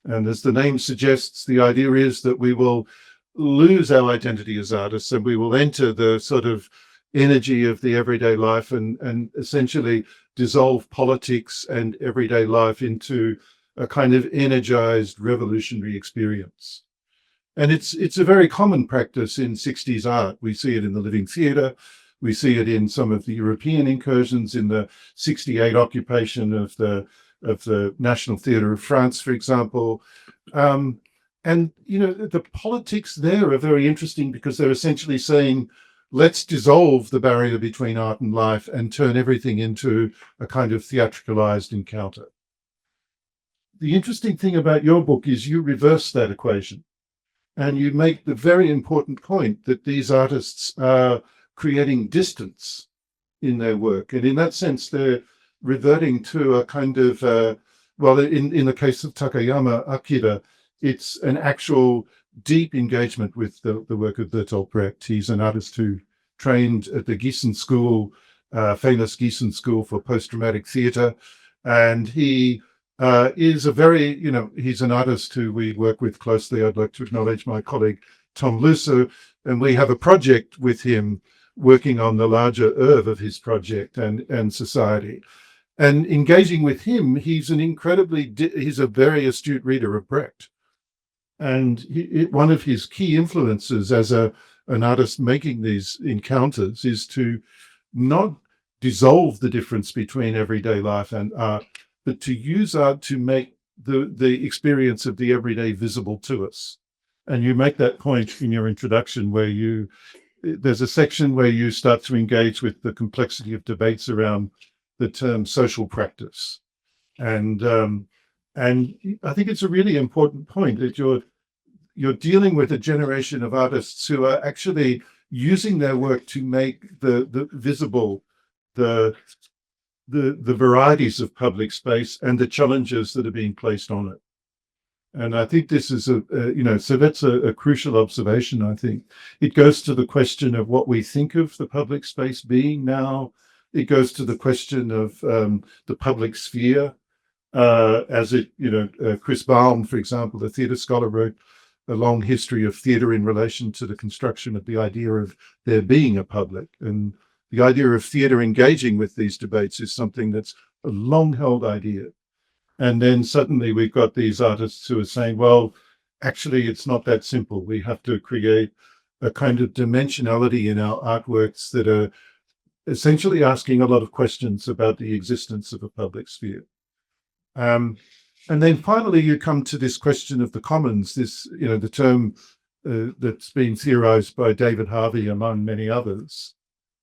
And as the name suggests, the idea is that we will lose our identity as artists and we will enter the sort of energy of the everyday life and essentially dissolve politics and everyday life into a kind of energized revolutionary experience. And it's a very common practice in 60s art. We see it in the living theatre. We see it in some of the European incursions, in the 68 occupation of the National Theatre of France, for example. The politics there are very interesting because they're essentially saying, let's dissolve the barrier between art and life and turn everything into a kind of theatricalized encounter. The interesting thing about your book is you reverse that equation and you make the very important point that these artists are creating distance in their work. And in that sense, they're reverting to a kind of, in the case of Takayama Akira, it's an actual deep engagement with the work of Bertolt Brecht. He's an artist who trained at the Gießen School, famous Gießen School for Post-Dramatic Theatre. And he is he's an artist who we work with closely. I'd like to acknowledge my colleague, Tom Lucer, and we have a project with him working on the larger oeuvre of his project and society. And engaging with him, he's a very astute reader of Brecht. And one of his key influences as an artist making these encounters is to not dissolve the difference between everyday life and art, but to use art to make the experience of the everyday visible to us. And you make that point in your introduction where there's a section where you start to engage with the complexity of debates around the term social practice. And I think it's a really important point that you're dealing with a generation of artists who are actually using their work to make the visible the varieties of public space and the challenges that are being placed on it. And I think this is so that's a crucial observation. I think it goes to the question of what we think of the public space being now. It goes to the question of the public sphere, Chris Baum, for example, the theatre scholar, wrote a long history of theatre in relation to the construction of the idea of there being a public. And the idea of theatre engaging with these debates is something that's a long-held idea. And then suddenly we've got these artists who are saying, well, actually, it's not that simple. We have to create a kind of dimensionality in our artworks that are essentially asking a lot of questions about the existence of a public sphere. And then finally, you come to this question of the commons, the term that's been theorized by David Harvey, among many others.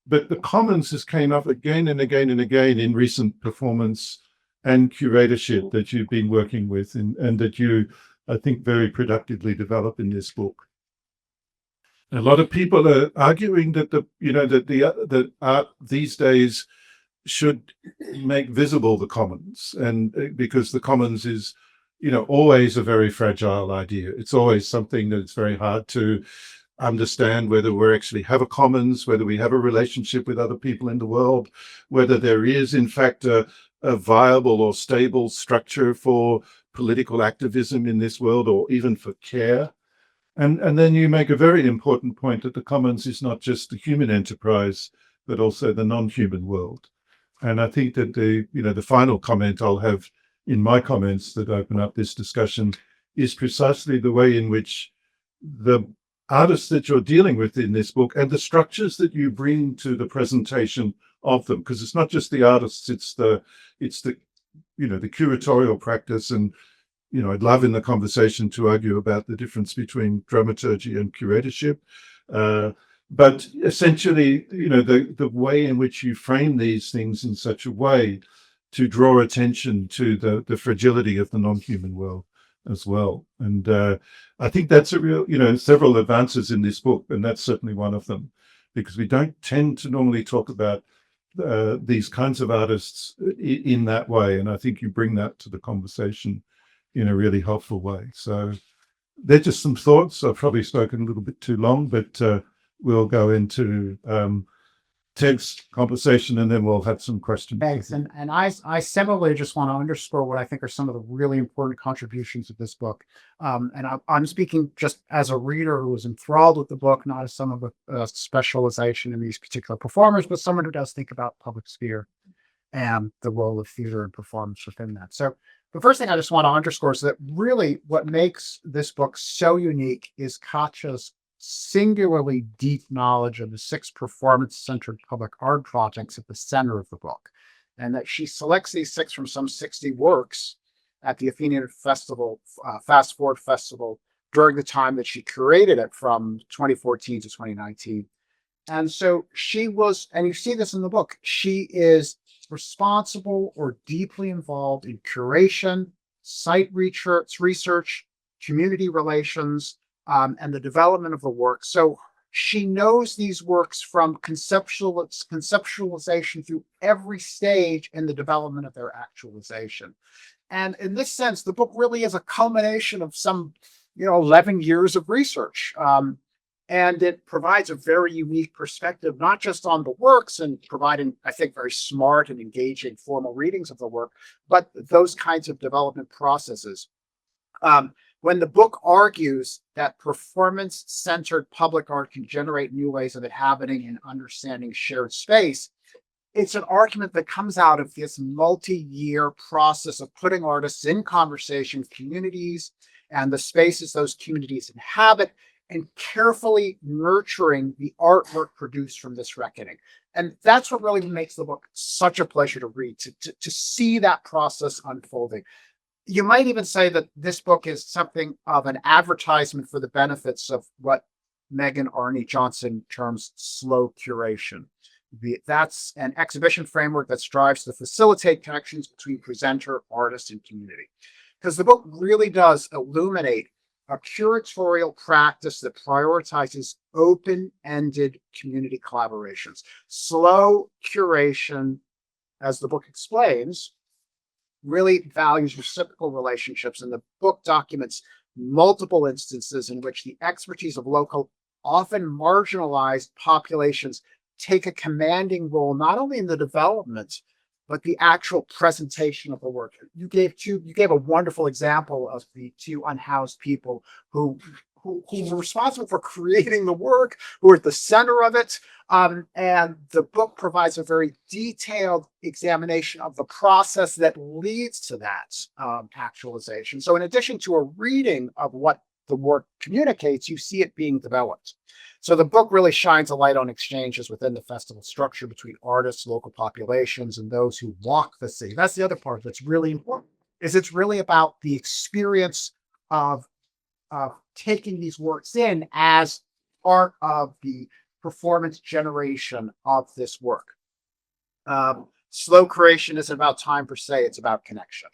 But the commons has came up again and again and again in recent performance and curatorship that you've been working with and that you, I think, very productively develop in this book. A lot of people are arguing that that art these days should make visible the commons, and because the commons is always a very fragile idea. It's always something that's very hard to understand, whether we actually have a commons, whether we have a relationship with other people in the world, whether there is in fact a viable or stable structure for political activism in this world, or even for care. And then you make a very important point that the commons is not just the human enterprise, but also the non-human world. And I think that the final comment I'll have in my comments that open up this discussion is precisely the way in which the artists that you're dealing with in this book and the structures that you bring to the presentation of them, because it's not just the artists, it's the the curatorial practice. And I'd love in the conversation to argue about the difference between dramaturgy and curatorship. But essentially, the way in which you frame these things in such a way to draw attention to the fragility of the non-human world as well. And I think that's a real, several advances in this book, and that's certainly one of them, because we don't tend to normally talk about these kinds of artists in that way. And I think you bring that to the conversation in a really helpful way. So they're just some thoughts. I've probably spoken a little bit too long, but we'll go into Ted's conversation and then we'll have some questions. Thanks. And I similarly just want to underscore what I think are some of the really important contributions of this book. And I'm speaking just as a reader who was enthralled with the book, not as someone with a specialization in these particular performers, but someone who does think about public sphere and the role of theater and performance within that. So the first thing I just want to underscore is that really what makes this book so unique is Katia's singularly deep knowledge of the 6 performance-centered public art projects at the center of the book, and that she selects these 6 from some 60 works at the Athenian Festival, Fast Forward Festival, during the time that she curated it from 2014 to 2019. And so she was, and you see this in the book, she is responsible or deeply involved in curation, site research, community relations, and the development of the work. So she knows these works from conceptualization through every stage in the development of their actualization. And in this sense, the book really is a culmination of some, 11 years of research. And it provides a very unique perspective, not just on the works and providing, I think, very smart and engaging formal readings of the work, but those kinds of development processes. When the book argues that performance-centered public art can generate new ways of inhabiting and understanding shared space, it's an argument that comes out of this multi-year process of putting artists in conversation with communities and the spaces those communities inhabit, and carefully nurturing the artwork produced from this reckoning. And that's what really makes the book such a pleasure to read, to see that process unfolding. You might even say that this book is something of an advertisement for the benefits of what Megan Arney Johnson terms slow curation. That's an exhibition framework that strives to facilitate connections between presenter, artist, and community. Because the book really does illuminate a curatorial practice that prioritizes open-ended community collaborations. Slow curation, as the book explains, really values reciprocal relationships, and the book documents multiple instances in which the expertise of local, often marginalized populations take a commanding role, not only in the development, but the actual presentation of the work. You gave a wonderful example of the 2 unhoused people who were responsible for creating the work, who are at the center of it. And the book provides a very detailed examination of the process that leads to that actualization. So in addition to a reading of what the work communicates, you see it being developed. So the book really shines a light on exchanges within the festival structure between artists, local populations, and those who walk the city. That's the other part that's really important, is it's really about the experience of taking these works in as part of the performance generation of this work. Slow creation isn't about time per se, it's about connection.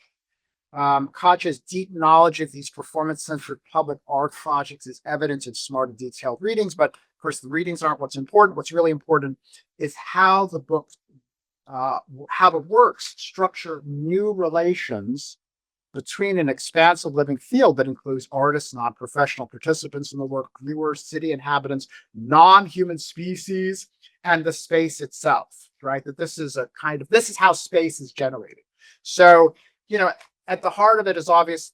Katia's deep knowledge of these performance-centered public art projects is evident in smart and detailed readings, but of course the readings aren't what's important. What's really important is how the book, how the works structure new relations between an expansive living field that includes artists, non-professional participants in the work, viewers, city inhabitants, non-human species, and the space itself, right? That this is how space is generated. So, at the heart of it is obvious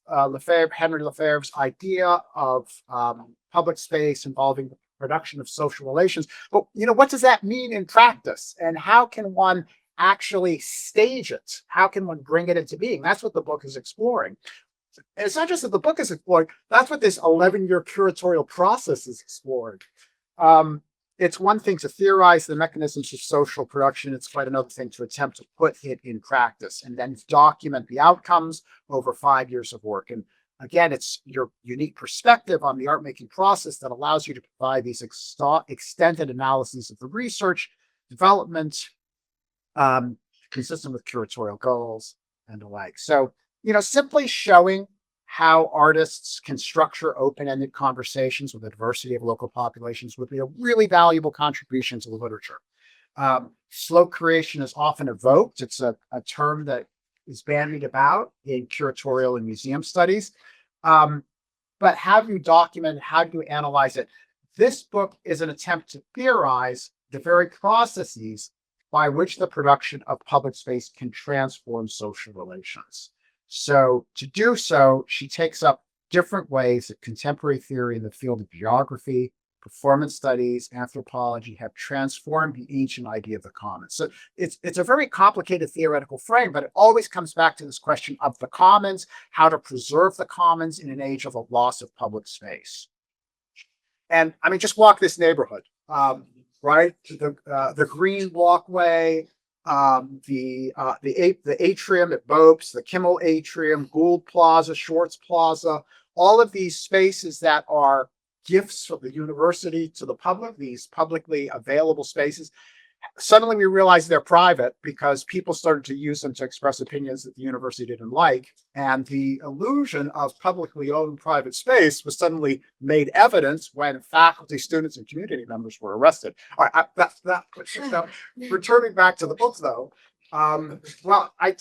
Henry Lefebvre's idea of public space involving the production of social relations. But, what does that mean in practice? And how can one actually stage it? How can one bring it into being? That's what the book is exploring. And it's not just that the book is exploring, that's what this 11-year curatorial process is exploring. It's one thing to theorize the mechanisms of social production. It's quite another thing to attempt to put it in practice and then document the outcomes over 5 years of work. And again, it's your unique perspective on the art-making process that allows you to provide these extended analyses of the research, development, consistent with curatorial goals and the like. So, simply showing how artists can structure open-ended conversations with a diversity of local populations would be a really valuable contribution to the literature. Slow creation is often evoked. It's a term that is bandied about in curatorial and museum studies. But how do you document it? How do you analyze it? This book is an attempt to theorize the very processes by which the production of public space can transform social relations. So to do so, she takes up different ways that contemporary theory in the field of geography, performance studies, anthropology have transformed the ancient idea of the commons. So it's a very complicated theoretical frame, but it always comes back to this question of the commons, how to preserve the commons in an age of a loss of public space. And I mean, just walk this neighborhood. Right, the green walkway, the atrium at Bopes, the Kimmel Atrium, Gould Plaza, Schwartz Plaza, all of these spaces that are gifts from the university to the public, these publicly available spaces. Suddenly we realized they're private because people started to use them to express opinions that the university didn't like. And the illusion of publicly owned private space was suddenly made evident when faculty, students, and community members were arrested. All right, returning back to the book, though, well, I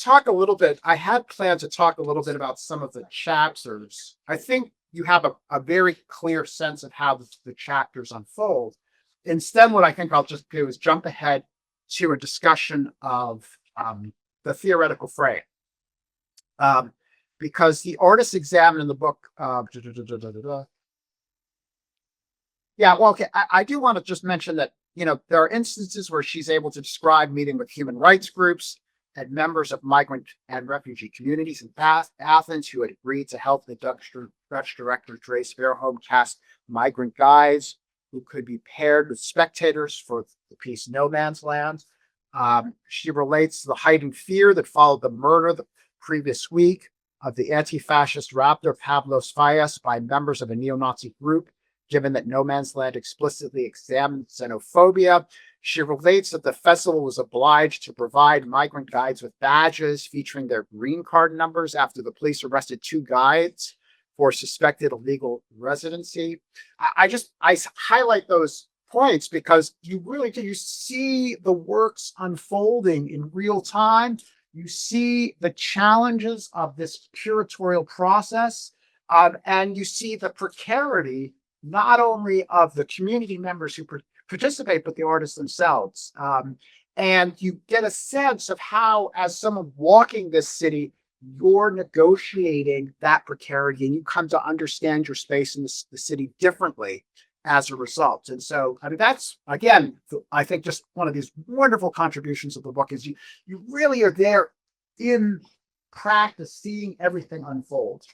had planned to talk a little bit about some of the chapters. I think you have a very clear sense of how the chapters unfold. Instead, what I think I'll just do is jump ahead to a discussion of the theoretical frame. Because the artists examined in the book, I do want to just mention that, there are instances where she's able to describe meeting with human rights groups and members of migrant and refugee communities in Athens who had agreed to help the Dutch director Drees Verhoeven cast migrant guides who could be paired with spectators for the piece No Man's Land. She relates to the heightened fear that followed the murder the previous week of the anti-fascist rapper Pavlos Fayas by members of a neo-Nazi group, given that No Man's Land explicitly examined xenophobia. She relates that the festival was obliged to provide migrant guides with badges featuring their green card numbers after the police arrested 2 guides for suspected illegal residency. I highlight those points because you see the works unfolding in real time. You see the challenges of this curatorial process, and you see the precarity not only of the community members who participate, but the artists themselves. And you get a sense of how, as someone walking this city, you're negotiating that precarity and you come to understand your space in the city differently as a result. And so, I mean, that's, again, I think just one of these wonderful contributions of the book is you really are there in practice, seeing everything unfold.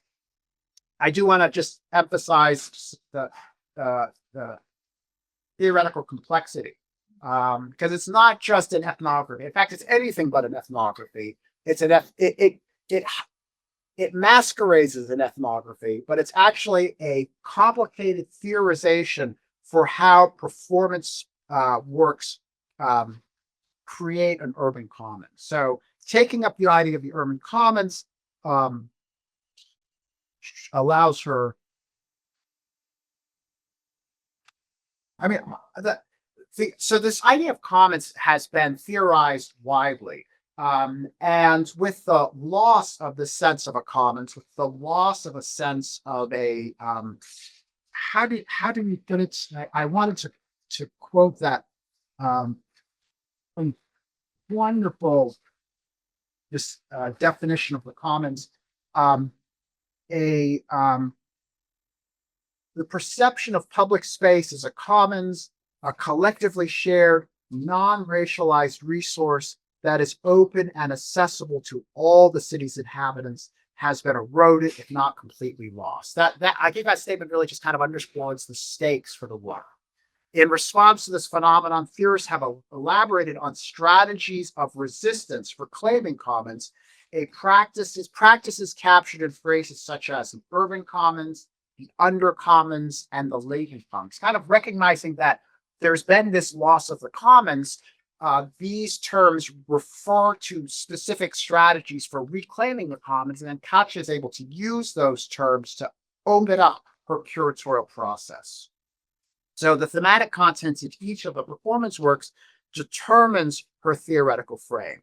I do want to just emphasize the theoretical complexity, because it's not just an ethnography. In fact, it's anything but an ethnography. It masquerades as an ethnography, but it's actually a complicated theorization for how performance works create an urban common. So taking up the idea of the urban commons, allows her. I mean, so this idea of commons has been theorized widely. And with the loss of the sense of a commons, with the loss of a sense of a, how do you put it? I wanted to quote that wonderful this definition of the commons. The perception of public space as a commons, a collectively shared, non-racialized resource that is open and accessible to all the city's inhabitants has been eroded, if not completely lost. That I think that statement really just kind of underscores the stakes for the work. In response to this phenomenon, theorists have elaborated on strategies of resistance for claiming commons, practices captured in phrases such as the urban commons, the undercommons, and the latent commons, kind of recognizing that there's been this loss of the commons. These terms refer to specific strategies for reclaiming the commons, and then Katia is able to use those terms to open up her curatorial process. So the thematic contents of each of the performance works determines her theoretical frame.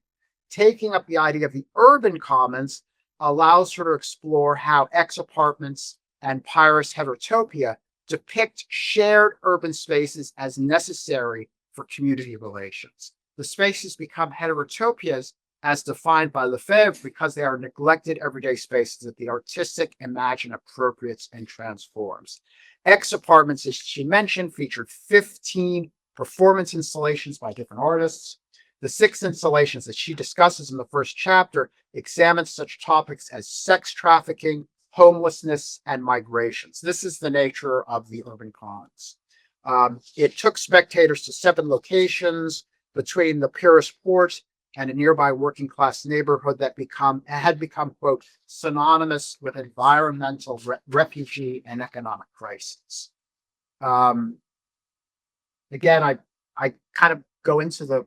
Taking up the idea of the urban commons allows her to explore how ex-apartments and Pyrrhus heterotopia depict shared urban spaces as necessary for community relations. The spaces become heterotopias as defined by Lefebvre because they are neglected everyday spaces that the artistic imagine appropriates and transforms. Ex-apartments, as she mentioned, featured 15 performance installations by different artists. The 6 installations that she discusses in the first chapter examine such topics as sex trafficking, homelessness, and migrations. This is the nature of the urban commons. It took spectators to 7 locations between the Pyrrhus port and a nearby working class neighborhood that had become, quote, synonymous with environmental refugee and economic crisis. Again, I kind of go into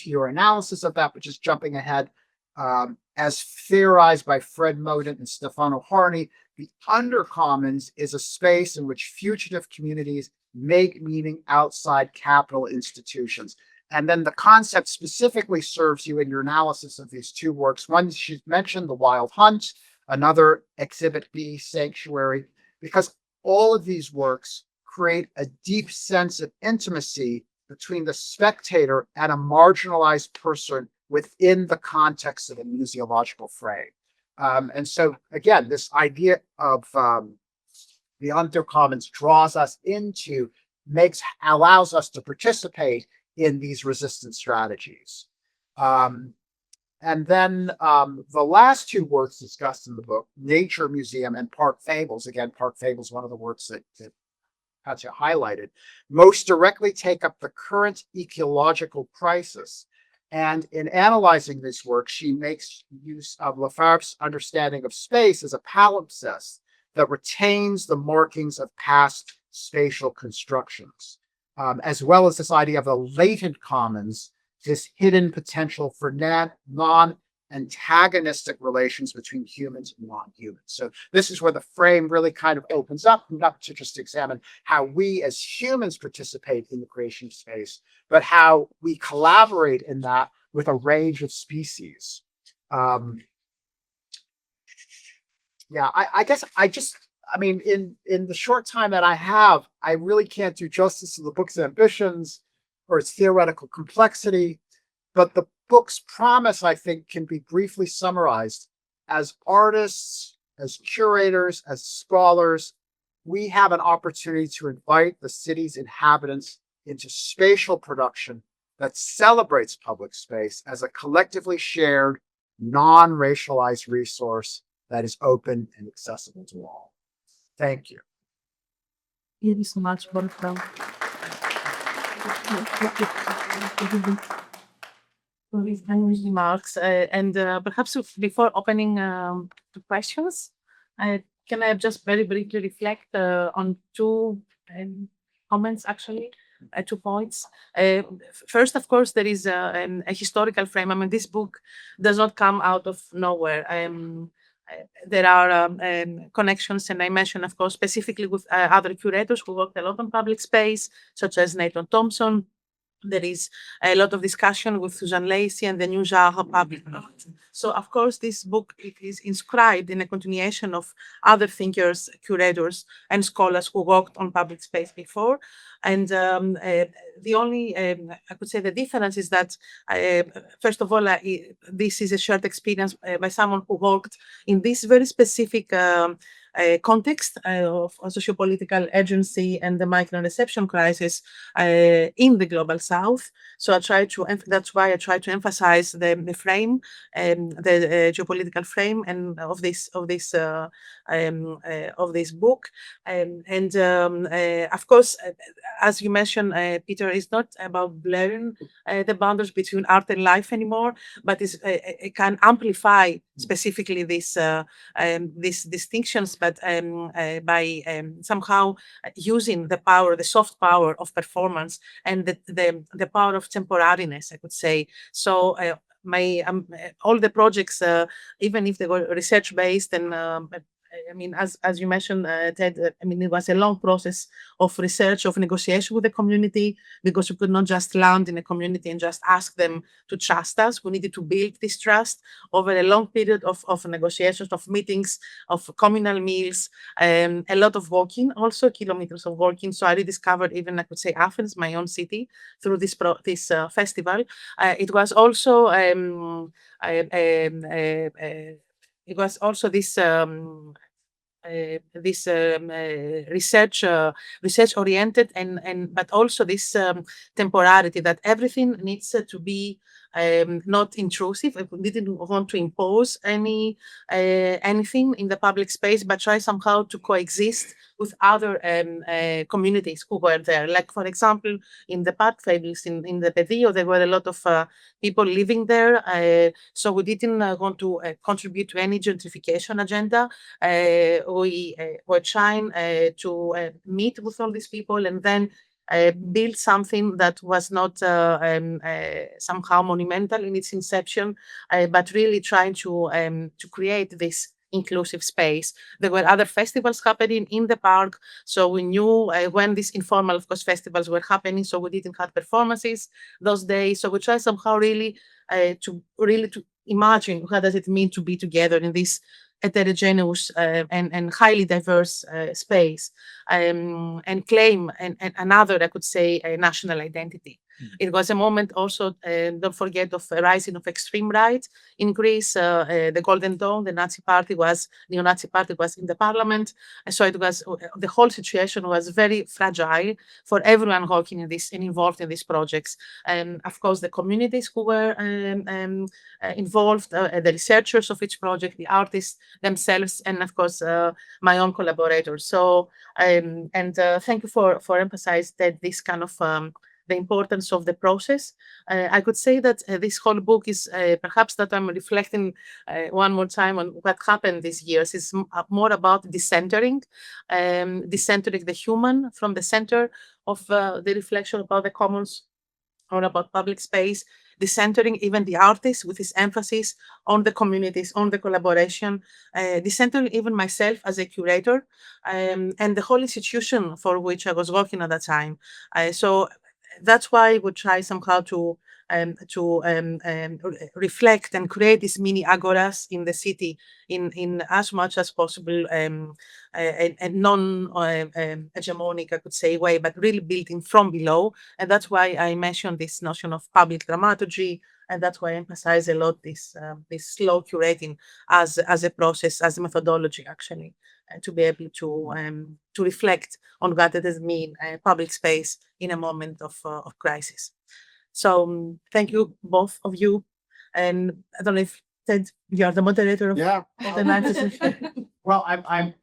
your analysis of that, but just jumping ahead, as theorized by Fred Moden and Stefano Harney, the undercommons is a space in which fugitive communities make meaning outside capital institutions. And then the concept specifically serves you in your analysis of these 2 works. One, she mentioned The Wild Hunt, another Exhibit B, Sanctuary, because all of these works create a deep sense of intimacy between the spectator and a marginalized person within the context of a museological frame. And so, again, this idea of the undercommons draws us into, allows us to participate in these resistance strategies. And then the last 2 works discussed in the book, Nature Museum and Park Fables, again, Park Fables, one of the works that Katia highlighted, most directly take up the current ecological crisis. And in analyzing this work, she makes use of Lefebvre's understanding of space as a palimpsest that retains the markings of past spatial constructions, as well as this idea of the latent commons, this hidden potential for non-antagonistic relations between humans and non-humans. So this is where the frame really kind of opens up, not to just examine how we as humans participate in the creation of space, but how we collaborate in that with a range of species. In the short time that I have, I really can't do justice to the book's ambitions or its theoretical complexity, but the book's promise, I think, can be briefly summarized. As artists, as curators, as scholars, we have an opportunity to invite the city's inhabitants into spatial production that celebrates public space as a collectively shared, non-racialized resource that is open and accessible to all. Thank you. Thank you so much, Wolfgang. For these remarks, and perhaps before opening to questions, can I just very briefly reflect on 2 comments, actually, 2 points. First, of course, there is a historical frame. I mean, this book does not come out of nowhere. there are connections, and I mentioned, of course, specifically with other curators who worked a lot on public space, such as Nathan Thompson. There is a lot of discussion with Susan Lacey and the new genre public art. So, of course, this book it is inscribed in a continuation of other thinkers, curators, and scholars who worked on public space before. And the only, I could say, the difference is that, first of all, this is a shared experience by someone who worked in this very specific context of a sociopolitical agency and the migrant reception crisis in the global south. So I try to, that's why I try to emphasize the frame and the geopolitical frame and of this book. Of course, as you mentioned, Peter, it's not about blurring the boundaries between art and life anymore, but it can amplify specifically these distinctions, but by somehow using the power, the soft power of performance and the power of temporariness, I could say. So my all the projects, even if they were research based and I mean, as you mentioned, Ted, I mean, it was a long process of research, of negotiation with the community, because we could not just land in a community and just ask them to trust us. We needed to build this trust over a long period of negotiations, of meetings, of communal meals, a lot of walking, also kilometers of walking. So I rediscovered even, I could say, Athens, my own city, through this festival. It was also it was also this research oriented and but also this temporality that everything needs to be not intrusive. We didn't want to impose anything in the public space, but try somehow to coexist with other communities who were there. Like, for example, in the Park Fables, in the Pedio, there were a lot of people living there. So we didn't want to contribute to any gentrification agenda. We were trying to meet with all these people and then build something that was not somehow monumental in its inception, but really trying to create this inclusive space. There were other festivals happening in the park, so we knew when these informal, of course, festivals were happening. So we didn't have performances those days. So we tried somehow really to imagine what does it mean to be together in this heterogeneous and highly diverse space, and claim another, I could say, a national identity. It was a moment also, don't forget, of a rising of extreme right in Greece. The Golden Dawn, the neo-Nazi party was in the parliament. And so it was, the whole situation was very fragile for everyone working in this and involved in these projects. And of course, the communities who were involved, the researchers of each project, the artists themselves, and of course, my own collaborators. So, thank you for emphasizing that this kind of the importance of the process. I could say that this whole book is perhaps that I'm reflecting one more time on what happened these years. It's more about decentering the human from the center of the reflection about the commons or about public space, decentering even the artist with his emphasis on the communities, on the collaboration, decentering even myself as a curator, and the whole institution for which I was working at that time. So that's why we try somehow to reflect and create these mini agoras in the city in as much as possible a non-hegemonic, I could say, way, but really building from below. And that's why I mentioned this notion of public dramaturgy, and that's why I emphasize a lot this slow curating as a process, as a methodology, actually, to be able to reflect on what it does mean public space in a moment of crisis. So thank you, both of you. And I don't know if Ted, you are the moderator of the night session. Well, I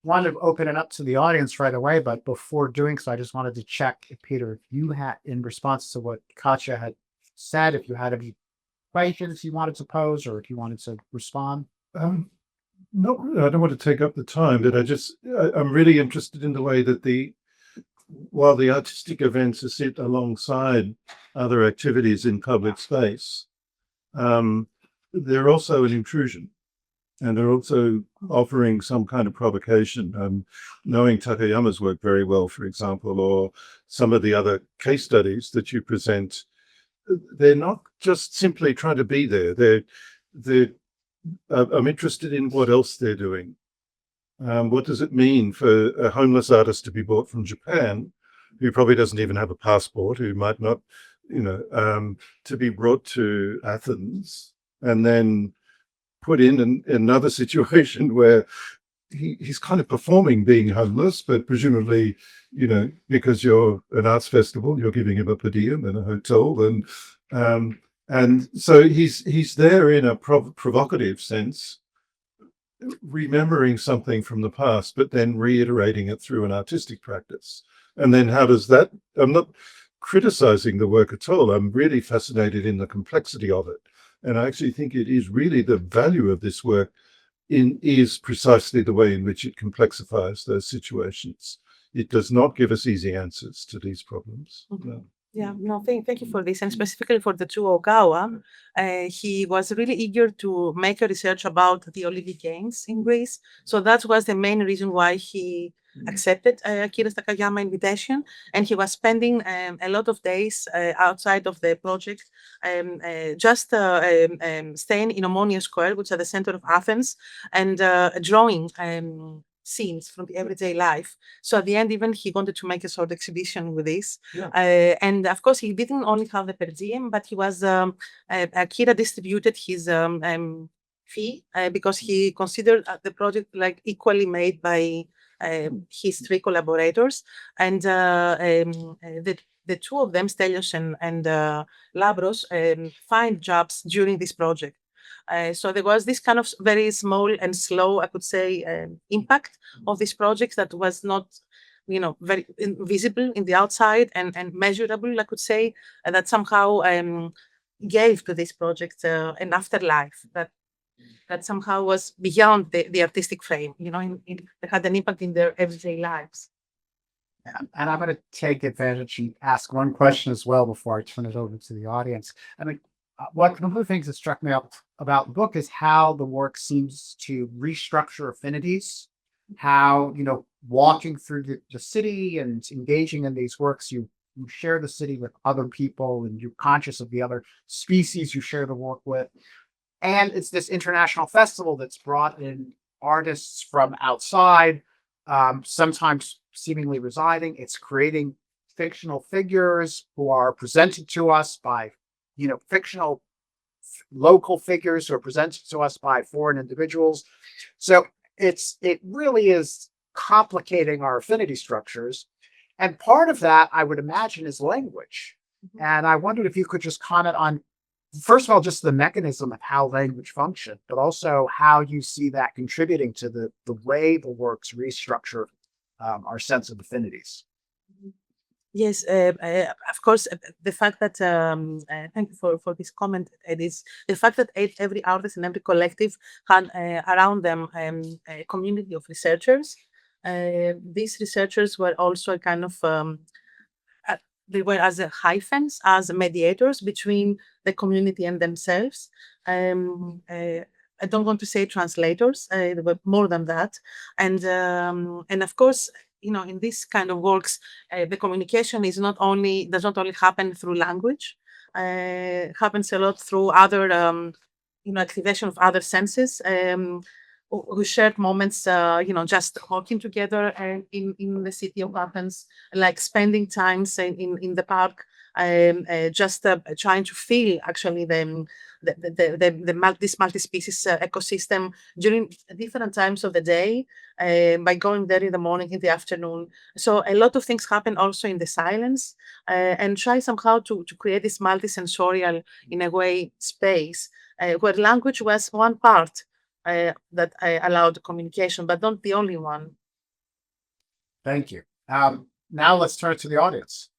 want to open it up to the audience right away, but before doing so, I just wanted to check, Peter, if you had, in response to what Katia had said, if you had any questions you wanted to pose, or if you wanted to respond. No, I don't want to take up the time, but I'm really interested in the way that while the artistic events are set alongside other activities in public space, they're also an intrusion. and they're also offering some kind of provocation. Knowing Takayama's work very well, for example, or some of the other case studies that you present, they're not just simply trying to be there. I'm interested in what else they're doing. What does it mean for a homeless artist to be brought from Japan, who probably doesn't even have a passport, who might not, to be brought to Athens and then put in another situation where he's kind of performing being homeless, but presumably, because you're an arts festival, you're giving him a per diem and a hotel, and so he's there in a provocative sense, remembering something from the past, but then reiterating it through an artistic practice. And then how does that? I'm not criticizing the work at all. I'm really fascinated in the complexity of it, and I actually think it is really the value of this work is precisely the way in which it complexifies those situations. It does not give us easy answers to these problems. No. Yeah, no, thank you for this. And specifically for the two Ogawa, he was really eager to make a research about the oliviganes in Greece. So that was the main reason why he accepted Akira Takayama's invitation. And he was spending a lot of days outside of the project, just staying in Omonia Square, which is at the center of Athens, and drawing scenes from the everyday life. So at the end, even he wanted to make a sort of exhibition with this. Yeah. And of course, he didn't only have the per diem, but he was Akira distributed his fee because he considered the project like equally made by his three collaborators. And the two of them, Stelios and Labros, find jobs during this project. So there was this kind of very small and slow, I could say, impact of this project that was not, very visible in the outside and measurable, I could say, that somehow gave to this project an afterlife that somehow was beyond the artistic frame. It had an impact in their everyday lives. And I'm going to take advantage and ask one question as well before I turn it over to the audience. I mean, one of the things that struck me about the book is how the work seems to restructure affinities, how, walking through the city and engaging in these works, you share the city with other people and you're conscious of the other species you share the work with. And it's this international festival that's brought in artists from outside, sometimes seemingly residing. It's creating fictional figures who are presented to us by fictional local figures who are presented to us by foreign individuals. So it really is complicating our affinity structures. And part of that, I would imagine, is language. Mm-hmm. And I wondered if you could just comment on, first of all, just the mechanism of how language function, but also how you see that contributing to the way the works restructure our sense of affinities. Yes, of course, the fact that, thank you for this comment, it is the fact that every artist and every collective had around them a community of researchers. These researchers were also kind of, they were as hyphens, as mediators between the community and themselves. I don't want to say translators, they were more than that. And of course, in this kind of works, the communication does not only happen through language, happens a lot through other, activation of other senses. We shared moments, just walking together in the city of Athens, like spending times in the park, just trying to feel actually this multi-species ecosystem during different times of the day, by going there in the morning, in the afternoon. So a lot of things happen also in the silence, and try somehow to create this multi-sensorial, in a way, space where language was one part that allowed communication, but not the only one. Thank you. Now let's turn to the audience.